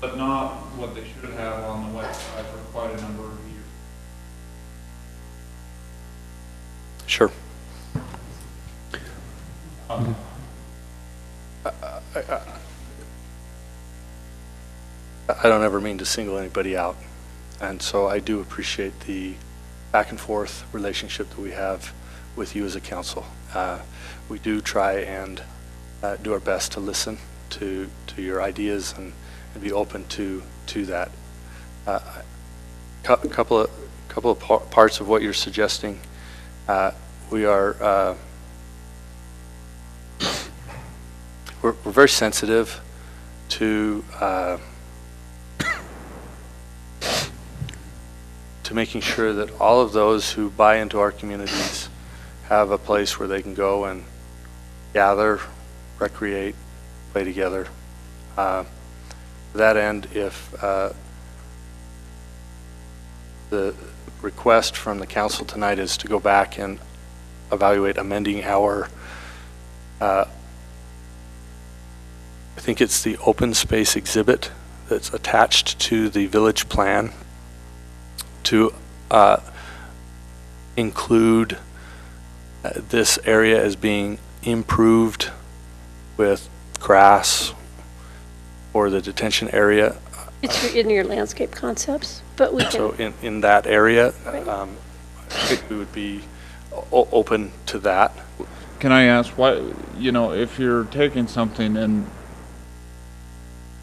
but not what they should have on the west side for quite a number of years. Sure. I don't ever mean to single anybody out, and so I do appreciate the back and forth relationship that we have with you as a council. We do try and do our best to listen to your ideas and be open to that. Couple of parts of what you're suggesting. We are we're very sensitive to to making sure that all of those who buy into our communities have a place where they can go and gather, recreate, play together. To that end, if the request from the council tonight is to go back and evaluate amending our, I think it's the open space exhibit that's attached to the village plan, to include this area as being improved with grass or the detention area. It's in your landscape concepts, but we can. So in that area, Right. I think we would be open to that. Can I ask why, you know, if you're taking something and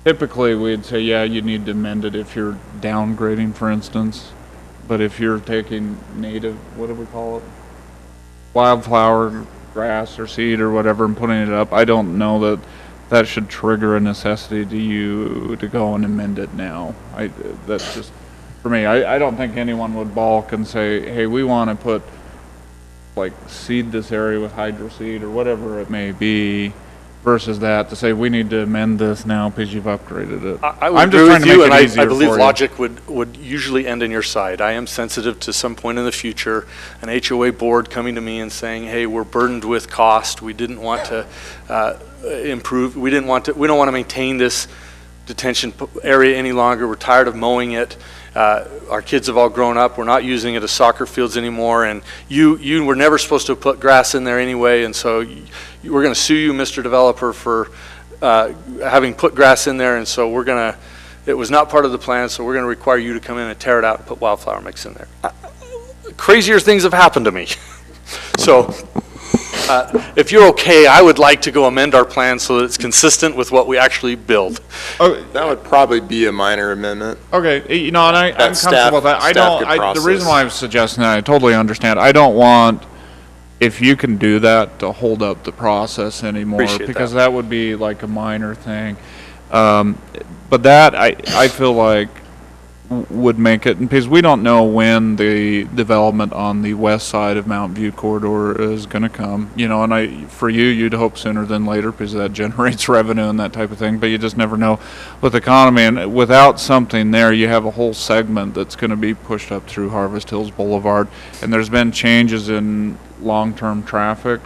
typically we'd say, yeah, you need to amend it if you're downgrading, for instance. But if you're taking native, what do we call it? Wildflower, grass or seed or whatever and putting it up, I don't know that that should trigger a necessity to you to go and amend it now. That's just, for me, I don't think anyone would balk and say, hey, we want to put, like, seed this area with hydro seed or whatever it may be, versus that to say we need to amend this now because you've upgraded it. I would I'm just agree trying with to you, make and it I easier believe for you. logic would usually end in your side. I am sensitive to some point in the future, an HOA board coming to me and saying, hey, we're burdened with cost. We didn't want to improve. We don't want to maintain this detention area any longer. We're tired of mowing it. Our kids have all grown up. We're not using it as soccer fields anymore, and you were never supposed to put grass in there anyway, and so we're going to sue you, Mr. Developer, for having put grass in there, and so it was not part of the plan, so we're going to require you to come in and tear it out and put wildflower mix in there. Crazier things have happened to me. So if you're okay, I would like to go amend our plan so that it's consistent with what we actually build. That would probably be a minor amendment. Okay, you know, and I'm That comfortable with that. The reason why I'm suggesting that, I totally understand. I don't want, if you can do that, to hold up the process anymore. Appreciate because that would be like a minor thing. But that, I feel like, would make it, because we don't know when the development on the west side of Mountain View corridor is going to come, you know, and for you'd hope sooner than later because that generates revenue and that type of thing, but you just never know with the economy, and without something there, you have a whole segment that's going to be pushed up through Harvest Hills Boulevard, and there's been changes in long-term traffic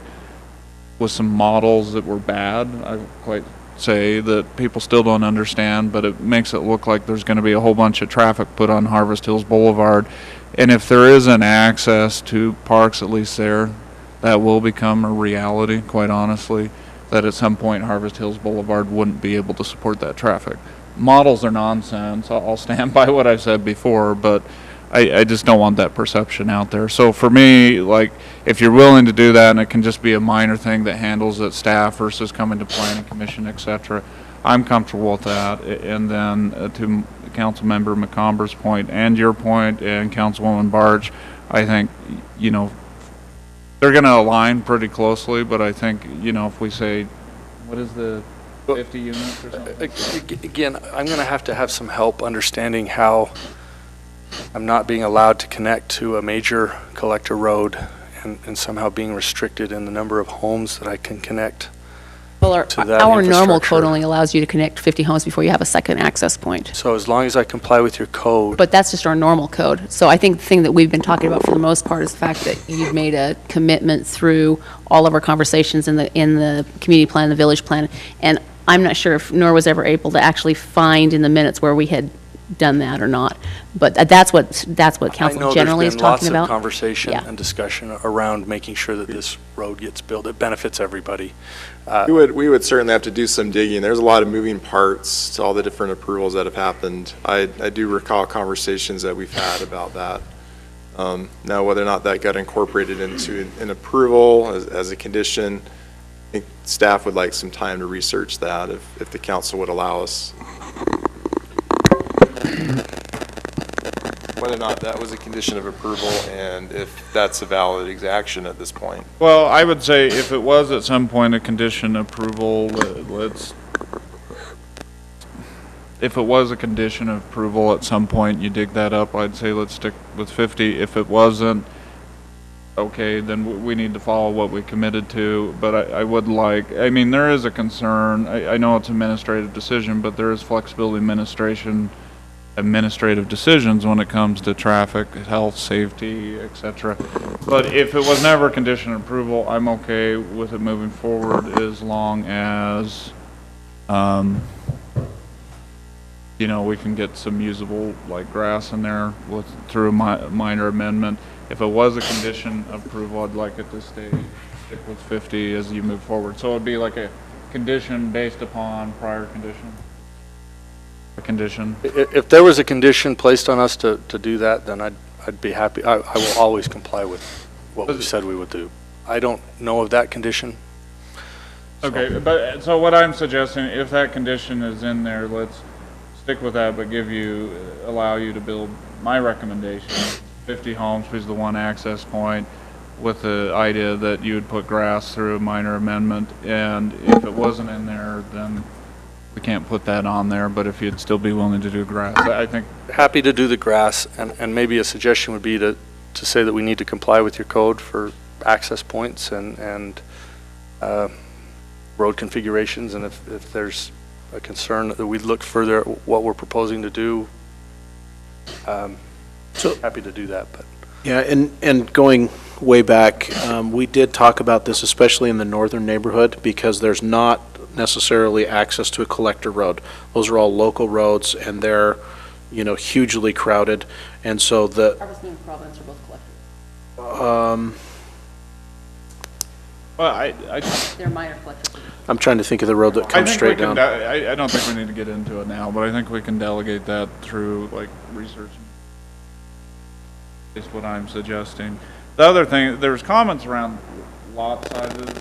with some models that were bad, I quite say, that people still don't understand, but it makes it look like there's going to be a whole bunch of traffic put on Harvest Hills Boulevard. And if there isn't access to parks, at least there, that will become a reality, quite honestly, that at some point Harvest Hills Boulevard wouldn't be able to support that traffic. Models are nonsense. I'll stand by what I've said before, but I just don't want that perception out there. So for me, like, if you're willing to do that and it can just be a minor thing that handles at staff versus coming to planning commission, etc., I'm comfortable with that. And then to Councilmember McComber's point and your point and Councilwoman Barge, I think, you know, they're going to align pretty closely, but I think, you know, if we say, what is the 50 units or something? Again, I'm going to have some help understanding how I'm not being allowed to connect to a major collector road and somehow being restricted in the number of homes that I can connect Well, to that our normal code infrastructure. only allows you to connect 50 homes before you have a second access point. So as long as I comply with your code. But that's just our normal code. So I think the thing that we've been talking about for the most part is the fact that you've made a commitment through all of our conversations in the community plan, the village plan, and I'm not sure if Nora was ever able to actually find in the minutes where we had done that or not. But that's what council generally is talking I know there's been lots about. of conversation Yeah. and discussion around making sure that this road gets built. It benefits everybody. We would certainly have to do some digging. There's a lot of moving parts to all the different approvals that have happened. I do recall conversations that we've had about that. Now, whether or not that got incorporated into an approval as a condition, I think staff would like some time to research that if the council would allow us. Whether or not that was a condition of approval and if that's a valid exaction at this point. Well, I would say if it was at some point a condition approval, let's, if it was a condition of approval at some point, you dig that up, I'd say let's stick with 50. If it wasn't, okay, then we need to follow what we committed to. But I would like, I mean, there is a concern. I know it's an administrative decision, but there is flexibility administrative decisions when it comes to traffic, health, safety, etc. But if it was never a condition of approval, I'm okay with it moving forward as long as, you know, we can get some usable like grass in there through a minor amendment. If it was a condition of approval, I'd like it to stick with 50 as you move forward. So it'd be like a condition based upon prior condition. A condition. If there was a condition placed on us to do that, then I'd be happy. I will always comply with what we said we would do. I don't know of that condition. Okay, but so what I'm suggesting, if that condition is in there, let's stick with that, but allow you to build my recommendation, 50 homes is the one access point, with the idea that you would put grass through a minor amendment, and if it wasn't in there, then we can't put that on there. But if you'd still be willing to do grass, I think. Happy to do the grass, and maybe a suggestion would be to say that we need to comply with your code for access points and road configurations, and if there's a concern that we'd look further at what we're proposing to do, so happy to do that. But yeah, and going way back, we did talk about this, especially in the northern neighborhood, because there's not necessarily access to a collector road. Those are all local roads, and they're, you know, hugely crowded, and so the Harvest Moon and Providence are both collectors. Well, They're minor collectors. I'm trying to think of the road that comes straight down. I don't think we need to get into it now, but I think we can delegate that through like research. Is what I'm suggesting. The other thing, there's comments around lot sizes.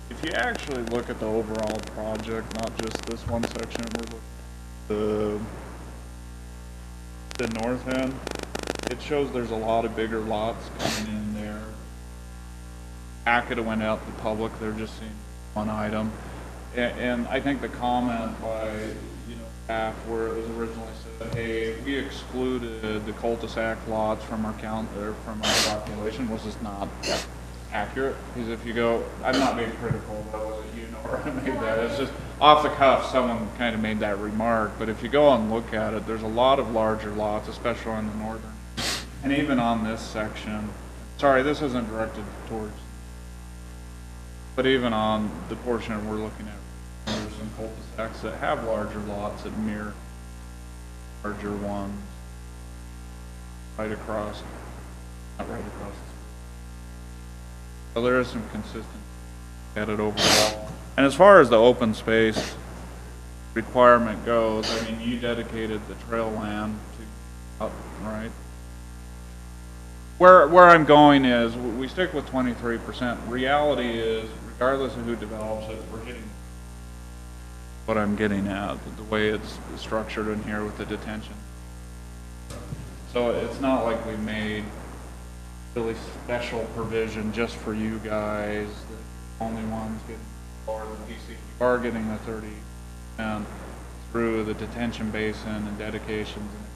If you actually look at the overall project, not just this one section, we're looking at the north end, it shows there's a lot of bigger lots coming in there. Could have went out to the public, they're just seeing one item. And I think the comment by, you know, staff where it was originally said, hey, we excluded the cul-de-sac lots from our count, or from our population, was just not accurate. Because if you go, I'm not being critical, that wasn't you nor I made that. It's just off the cuff, someone kind of made that remark. But if you go and look at it, there's a lot of larger lots, especially on the northern. And even on this section, sorry, this isn't directed towards, but even on the portion we're looking at, there's some cul-de-sacs that have larger lots that mirror larger ones right across, not right across. So there is some consistency at it overall. And as far as the open space requirement goes, I mean, you dedicated the trail land to, right? Where I'm going is, we stick with 23%. Reality is, regardless of who develops it, we're hitting what I'm getting at, the way it's structured in here with the detention. So it's not like we made really special provision just for you guys, the only ones getting lower than DC. You are getting the 30% through the detention basin and dedications, and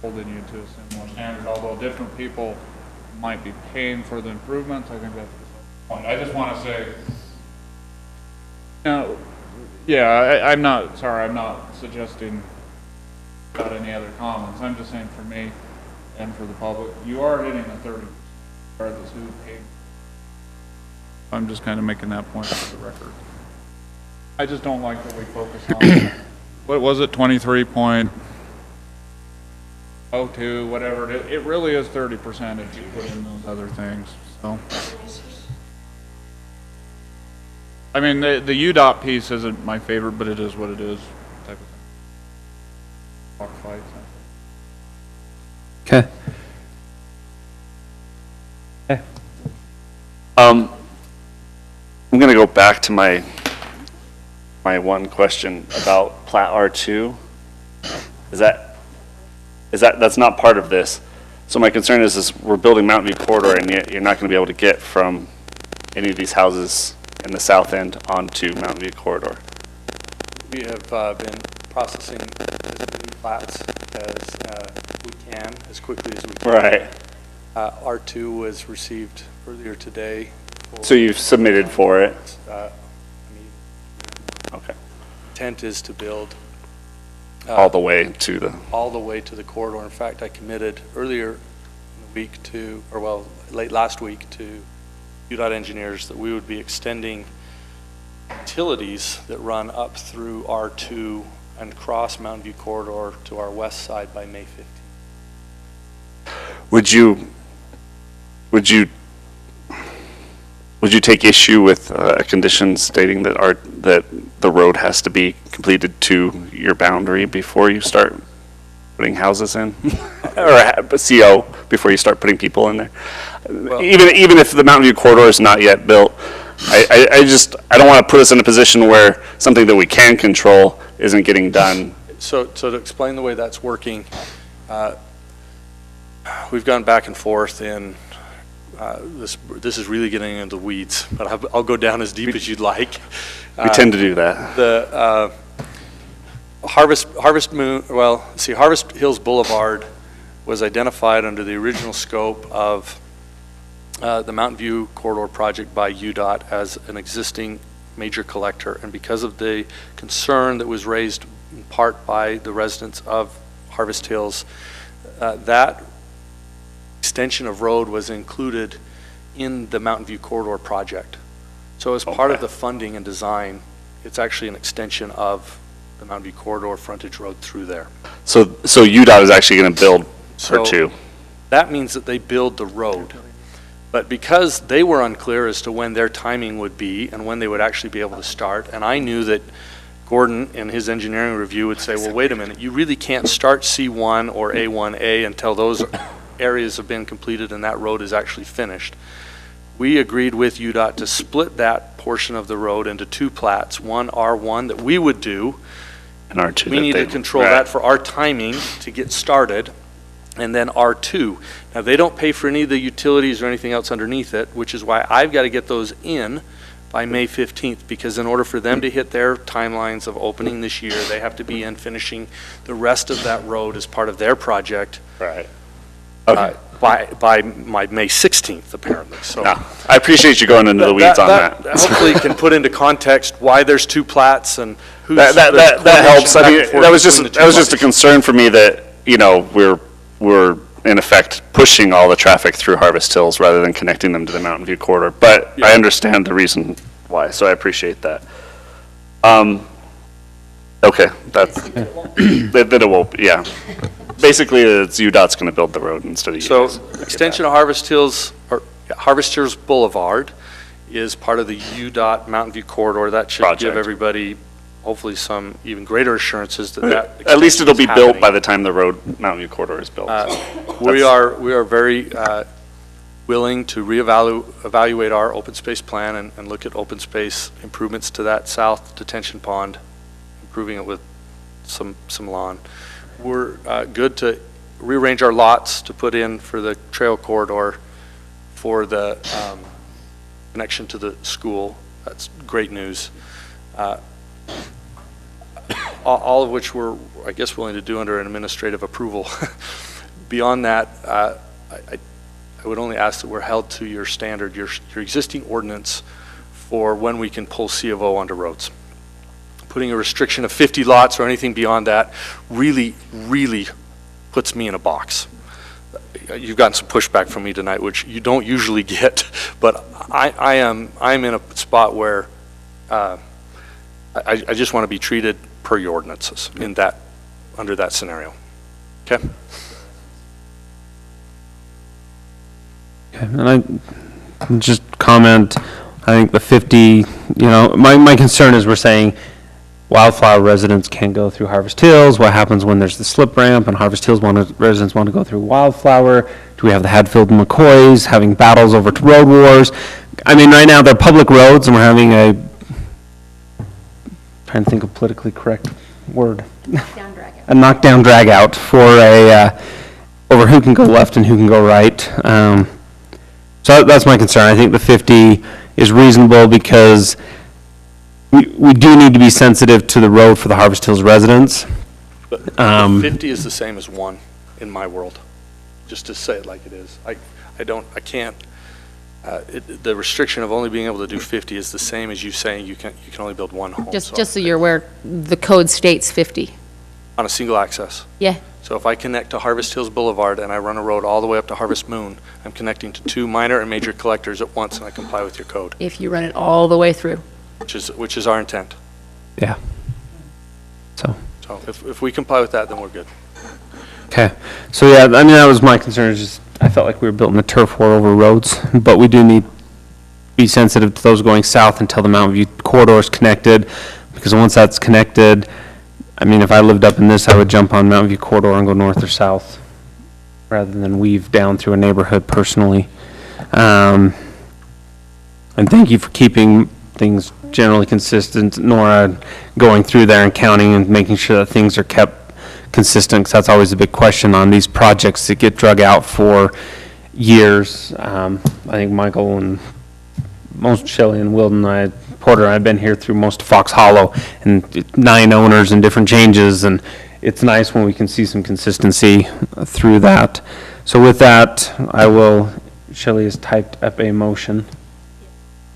holding you to a similar standard, although different people might be paying for the improvements. I think that's the point. I just want to say, yeah, I'm not suggesting about any other comments. I'm just saying for me and for the public, you are hitting the 30%, regardless who paid. I'm just kind of making that point for the record. I just don't like that we focus on, what was it, 23.02, whatever it really is 30% if you put in those other things. So, I mean, the UDOT piece isn't my favorite, but it is what it is, type of thing. Walk fights. Okay. Okay. I'm going to go back to my one question about Plat R2. That's not part of this. So my concern is we're building Mountain View Corridor, and yet you're not going to be able to get from any of these houses in the south end onto Mountain View Corridor. we have been processing as many plats as we can, as quickly as we can. Right. R2 was received earlier today. So you've submitted for it? Okay. Intent is to build All the way to the... all the way to the corridor. In fact, I committed earlier in the week to, or well, late last week to UDOT engineers that we would be extending utilities that run up through R2 and cross Mountain View Corridor to our west side by May 15th. Would you take issue with a condition stating that the road has to be completed to your boundary before you start putting houses in? Or a CO before you start putting people in there? Well, even if the Mountain View Corridor is not yet built, I don't want to put us in a position where something that we can control isn't getting done. So to explain the way that's working, we've gone back and forth in this is really getting into the weeds, but I'll go down as deep as you'd like. We tend to do that. The Harvest Hills Boulevard was identified under the original scope of the Mountain View Corridor project by UDOT as an existing major collector, and because of the concern that was raised in part by the residents of Harvest Hills, that extension of road was included in the Mountain View Corridor project. So as part of the funding and design, it's actually an extension of the Mountain View Corridor frontage road through there. So UDOT is actually going to build R2. That means that they build the road. But because they were unclear as to when their timing would be and when they would actually be able to start, and I knew that Gordon in his engineering review would say, well, wait a minute, you really can't start C1 or A1A until those areas have been completed and that road is actually finished. We agreed with UDOT to split that portion of the road into two plats, one R1 that we would do, and R2 we need to control that for our timing to get started, and then R2. Now, they don't pay for any of the utilities or anything else underneath it, which is why I've got to get those in by May 15th, because in order for them to hit their timelines of opening this year, they have to be in finishing the rest of that road as part of their project. Right. By my May 16th, apparently. So I appreciate you going into the weeds on that. Hopefully can put into context why there's two plats and who's... That helps. I mean, that was just a concern for me that, you know, we're in effect pushing all the traffic through Harvest Hills rather than connecting them to the Mountain View Corridor. But I understand the reason why, so I appreciate that. Okay, that's, that it won't, yeah. Basically, it's UDOT's going to build the road instead of you. So extension of Harvest Hills, or Harvest Hills Boulevard is part of the UDOT Mountain View Corridor. That should give everybody hopefully some even greater assurances that at least it'll be built by the time the road Mountain View Corridor is built. We are very willing to evaluate our open space plan and look at open space improvements to that south detention pond, improving it with some lawn. We're good to rearrange our lots to put in for the trail corridor for the connection to the school. That's great news. All of which we're, I guess, willing to do under an administrative approval. Beyond that, I would only ask that we're held to your standard, your existing ordinance for when we can pull C of O onto roads. Putting a restriction of 50 lots or anything beyond that really puts me in a box. You've gotten some pushback from me tonight, which you don't usually get, but I'm in a spot where I just want to be treated per your ordinances in that, under that scenario. Okay? Okay, and I just comment, I think the 50, you know, my concern is we're saying Wildflower residents can't go through Harvest Hills. What happens when there's the slip ramp and Harvest Hills residents want to go through Wildflower? Do we have the Hadfield and McCoys having battles over road wars? I mean, right now they're public roads and we're having trying to think of politically correct word. A knockdown drag out for over who can go left and who can go right. So that's my concern. I think the 50 is reasonable because we do need to be sensitive to the road for the Harvest Hills residents. But 50 is the same as 1 in my world, just to say it like it is. I can't, the restriction of only being able to do 50 is the same as you saying you can only build 1 home. Just so you're aware, the code states 50. On a single access. Yeah. So if I connect to Harvest Hills Boulevard and I run a road all the way up to Harvest Moon, I'm connecting to 2 minor and major collectors at once, and I comply with your code. If you run it all the way through. Which is our intent. Yeah. So if we comply with that, then we're good. Okay. So yeah, I mean, that was my concern, is just, I felt like we were building a turf war over roads, but we do need to be sensitive to those going south until the Mountain View corridor is connected, because once that's connected, I mean, if I lived up in this, I would jump on Mountain View corridor and go north or south, rather than weave down through a neighborhood personally. And thank you for keeping things generally consistent, Nora, going through there and counting and making sure that things are kept consistent, because that's always a big question on these projects that get drug out for years. I think Michael and most Shelley and Wilden, Porter, I've been here through most of Fox Hollow, and 9 owners and different changes, and it's nice when we can see some consistency through that. So with that, Shelley has typed up a motion.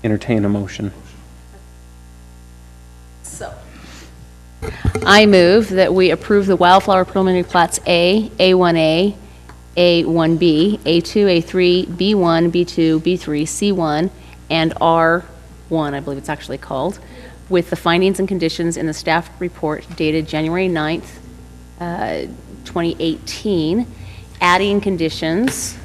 Entertain a motion. I move that we approve the Wildflower preliminary plats A, A1A, A1B, A2, A3, B1, B2, B3, C1, and R1, I believe it's actually called, with the findings and conditions in the staff report dated January 9th, 2018, adding conditions.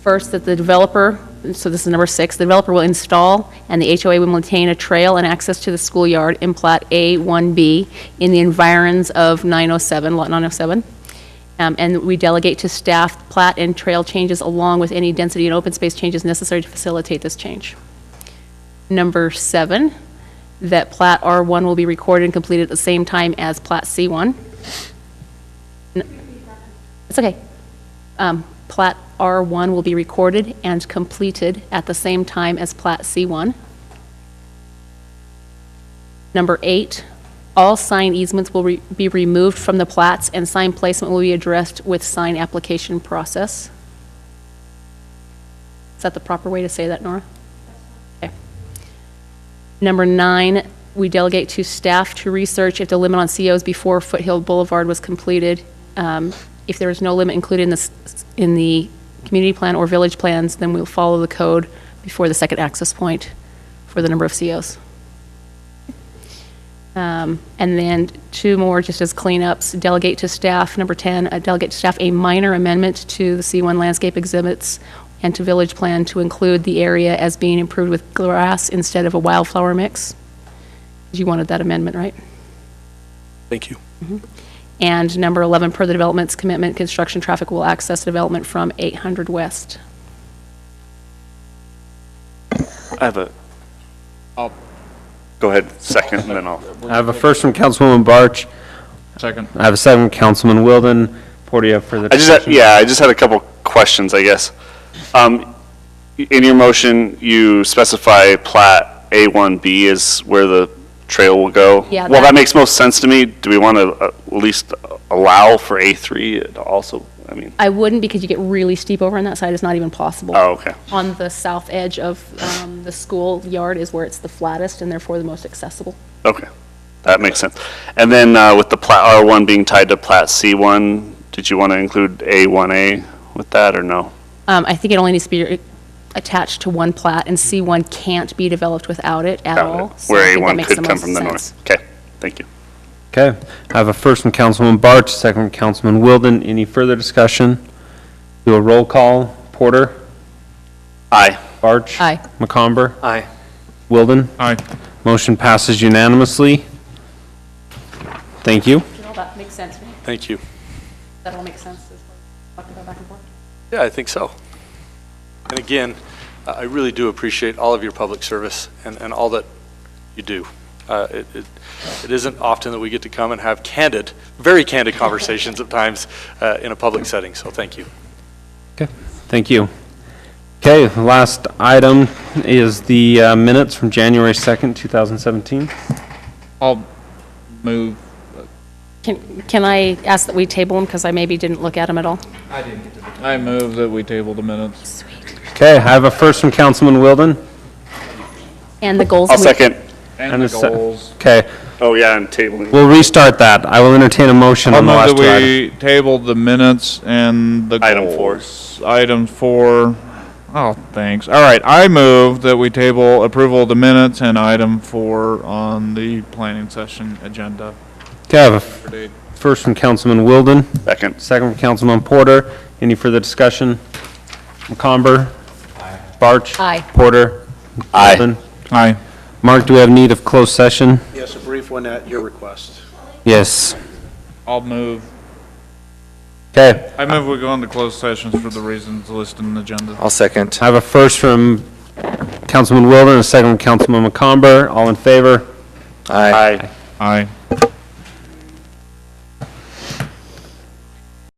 First, that the developer, so this is number 6, the developer will install and the HOA will maintain a trail and access to the schoolyard in Plat A1B in the environs of 907, Lot 907. And we delegate to staff plat and trail changes along with any density and open space changes necessary to facilitate this change. Number 7, that Plat R1 will be recorded and completed at the same time as Plat C1. It's okay. Plat R1 will be recorded and completed at the same time as Plat C1. Number 8, all sign easements will be removed from the plats and sign placement will be addressed with sign application process. Is that the proper way to say that, Nora? Okay. Number 9, we delegate to staff to research if the limit on COs before Foothill Boulevard was completed. If there is no limit included in the community plan or village plans, then we'll follow the code before the second access point for the number of COs. And then 2 more just as cleanups. Delegate to staff, number 10, delegate to staff a minor amendment to the C1 landscape exhibits and to village plan to include the area as being improved with grass instead of a wildflower mix. You wanted that amendment, right? Thank you. Mm-hmm. And number 11, per the development's commitment, construction traffic will access development from 800 West. I have go ahead, second, and then I'll. I have a first from Councilwoman Barch. Second. I have a second from Councilman Wilden. Porter, you have further I discussion? just had a couple questions, I guess. In your motion, you specify Plat A1B is where the trail will go. Yeah, well, that makes most sense to me. Do we want to at least allow for A3 also? I mean, I wouldn't, because you get really steep over on that side. It's not even possible. Oh, okay. On the south edge of the school yard is where it's the flattest and therefore the most accessible. Okay, that makes sense. And then with the Plat R1 being tied to Plat C1, did you want to include A1A with that or no? I think it only needs to be attached to one plat, and C1 can't be developed without it at all. So I Where think that A1 makes could the come most from the sense. north. Okay, thank you. Okay. I have a first from Councilwoman Barch, second from Councilman Wilden. Any further discussion? Do a roll call. Porter? Aye. Barch? Aye. McComber? Aye. Wilden? Aye. Motion passes unanimously. Thank you. Did all that make sense to me? Thank you. That all makes sense as we're talking about back and forth? Yeah, I think so. And again, I really do appreciate all of your public service and all that you do. It isn't often that we get to come and have candid, very candid conversations at times in a public setting, so thank you. Okay, thank you. Okay, the last item is the minutes from January 2nd, 2017. I'll move. Can I ask that we table them, because I maybe didn't look at them at all? I move that we table the minutes. Okay, I have a first from Councilman Wilden. And the goals? I'll second. And the goals. Okay, Oh, yeah, I'm tabling. we'll restart that. I will entertain a motion I'll on the move last that two items. we tabled the minutes and the Item goals. Item 4. Oh, thanks. All right, I move that we table approval of the minutes and item 4 on the planning session agenda. Okay, I have a for date. first from Councilman Wilden, Second. second from Councilman Porter. Any further discussion? McComber? Barch? Aye. Porter? Aye. Wilden? Aye. Mark, do we have need of closed session? Yes, a brief one at your request. Yes. I'll move. Okay, I move we go into closed sessions for the reasons listed in the agenda. I'll second. I have a first from Councilman Wilden, and a second from Councilman McComber. All in favor? Aye. Aye. Aye.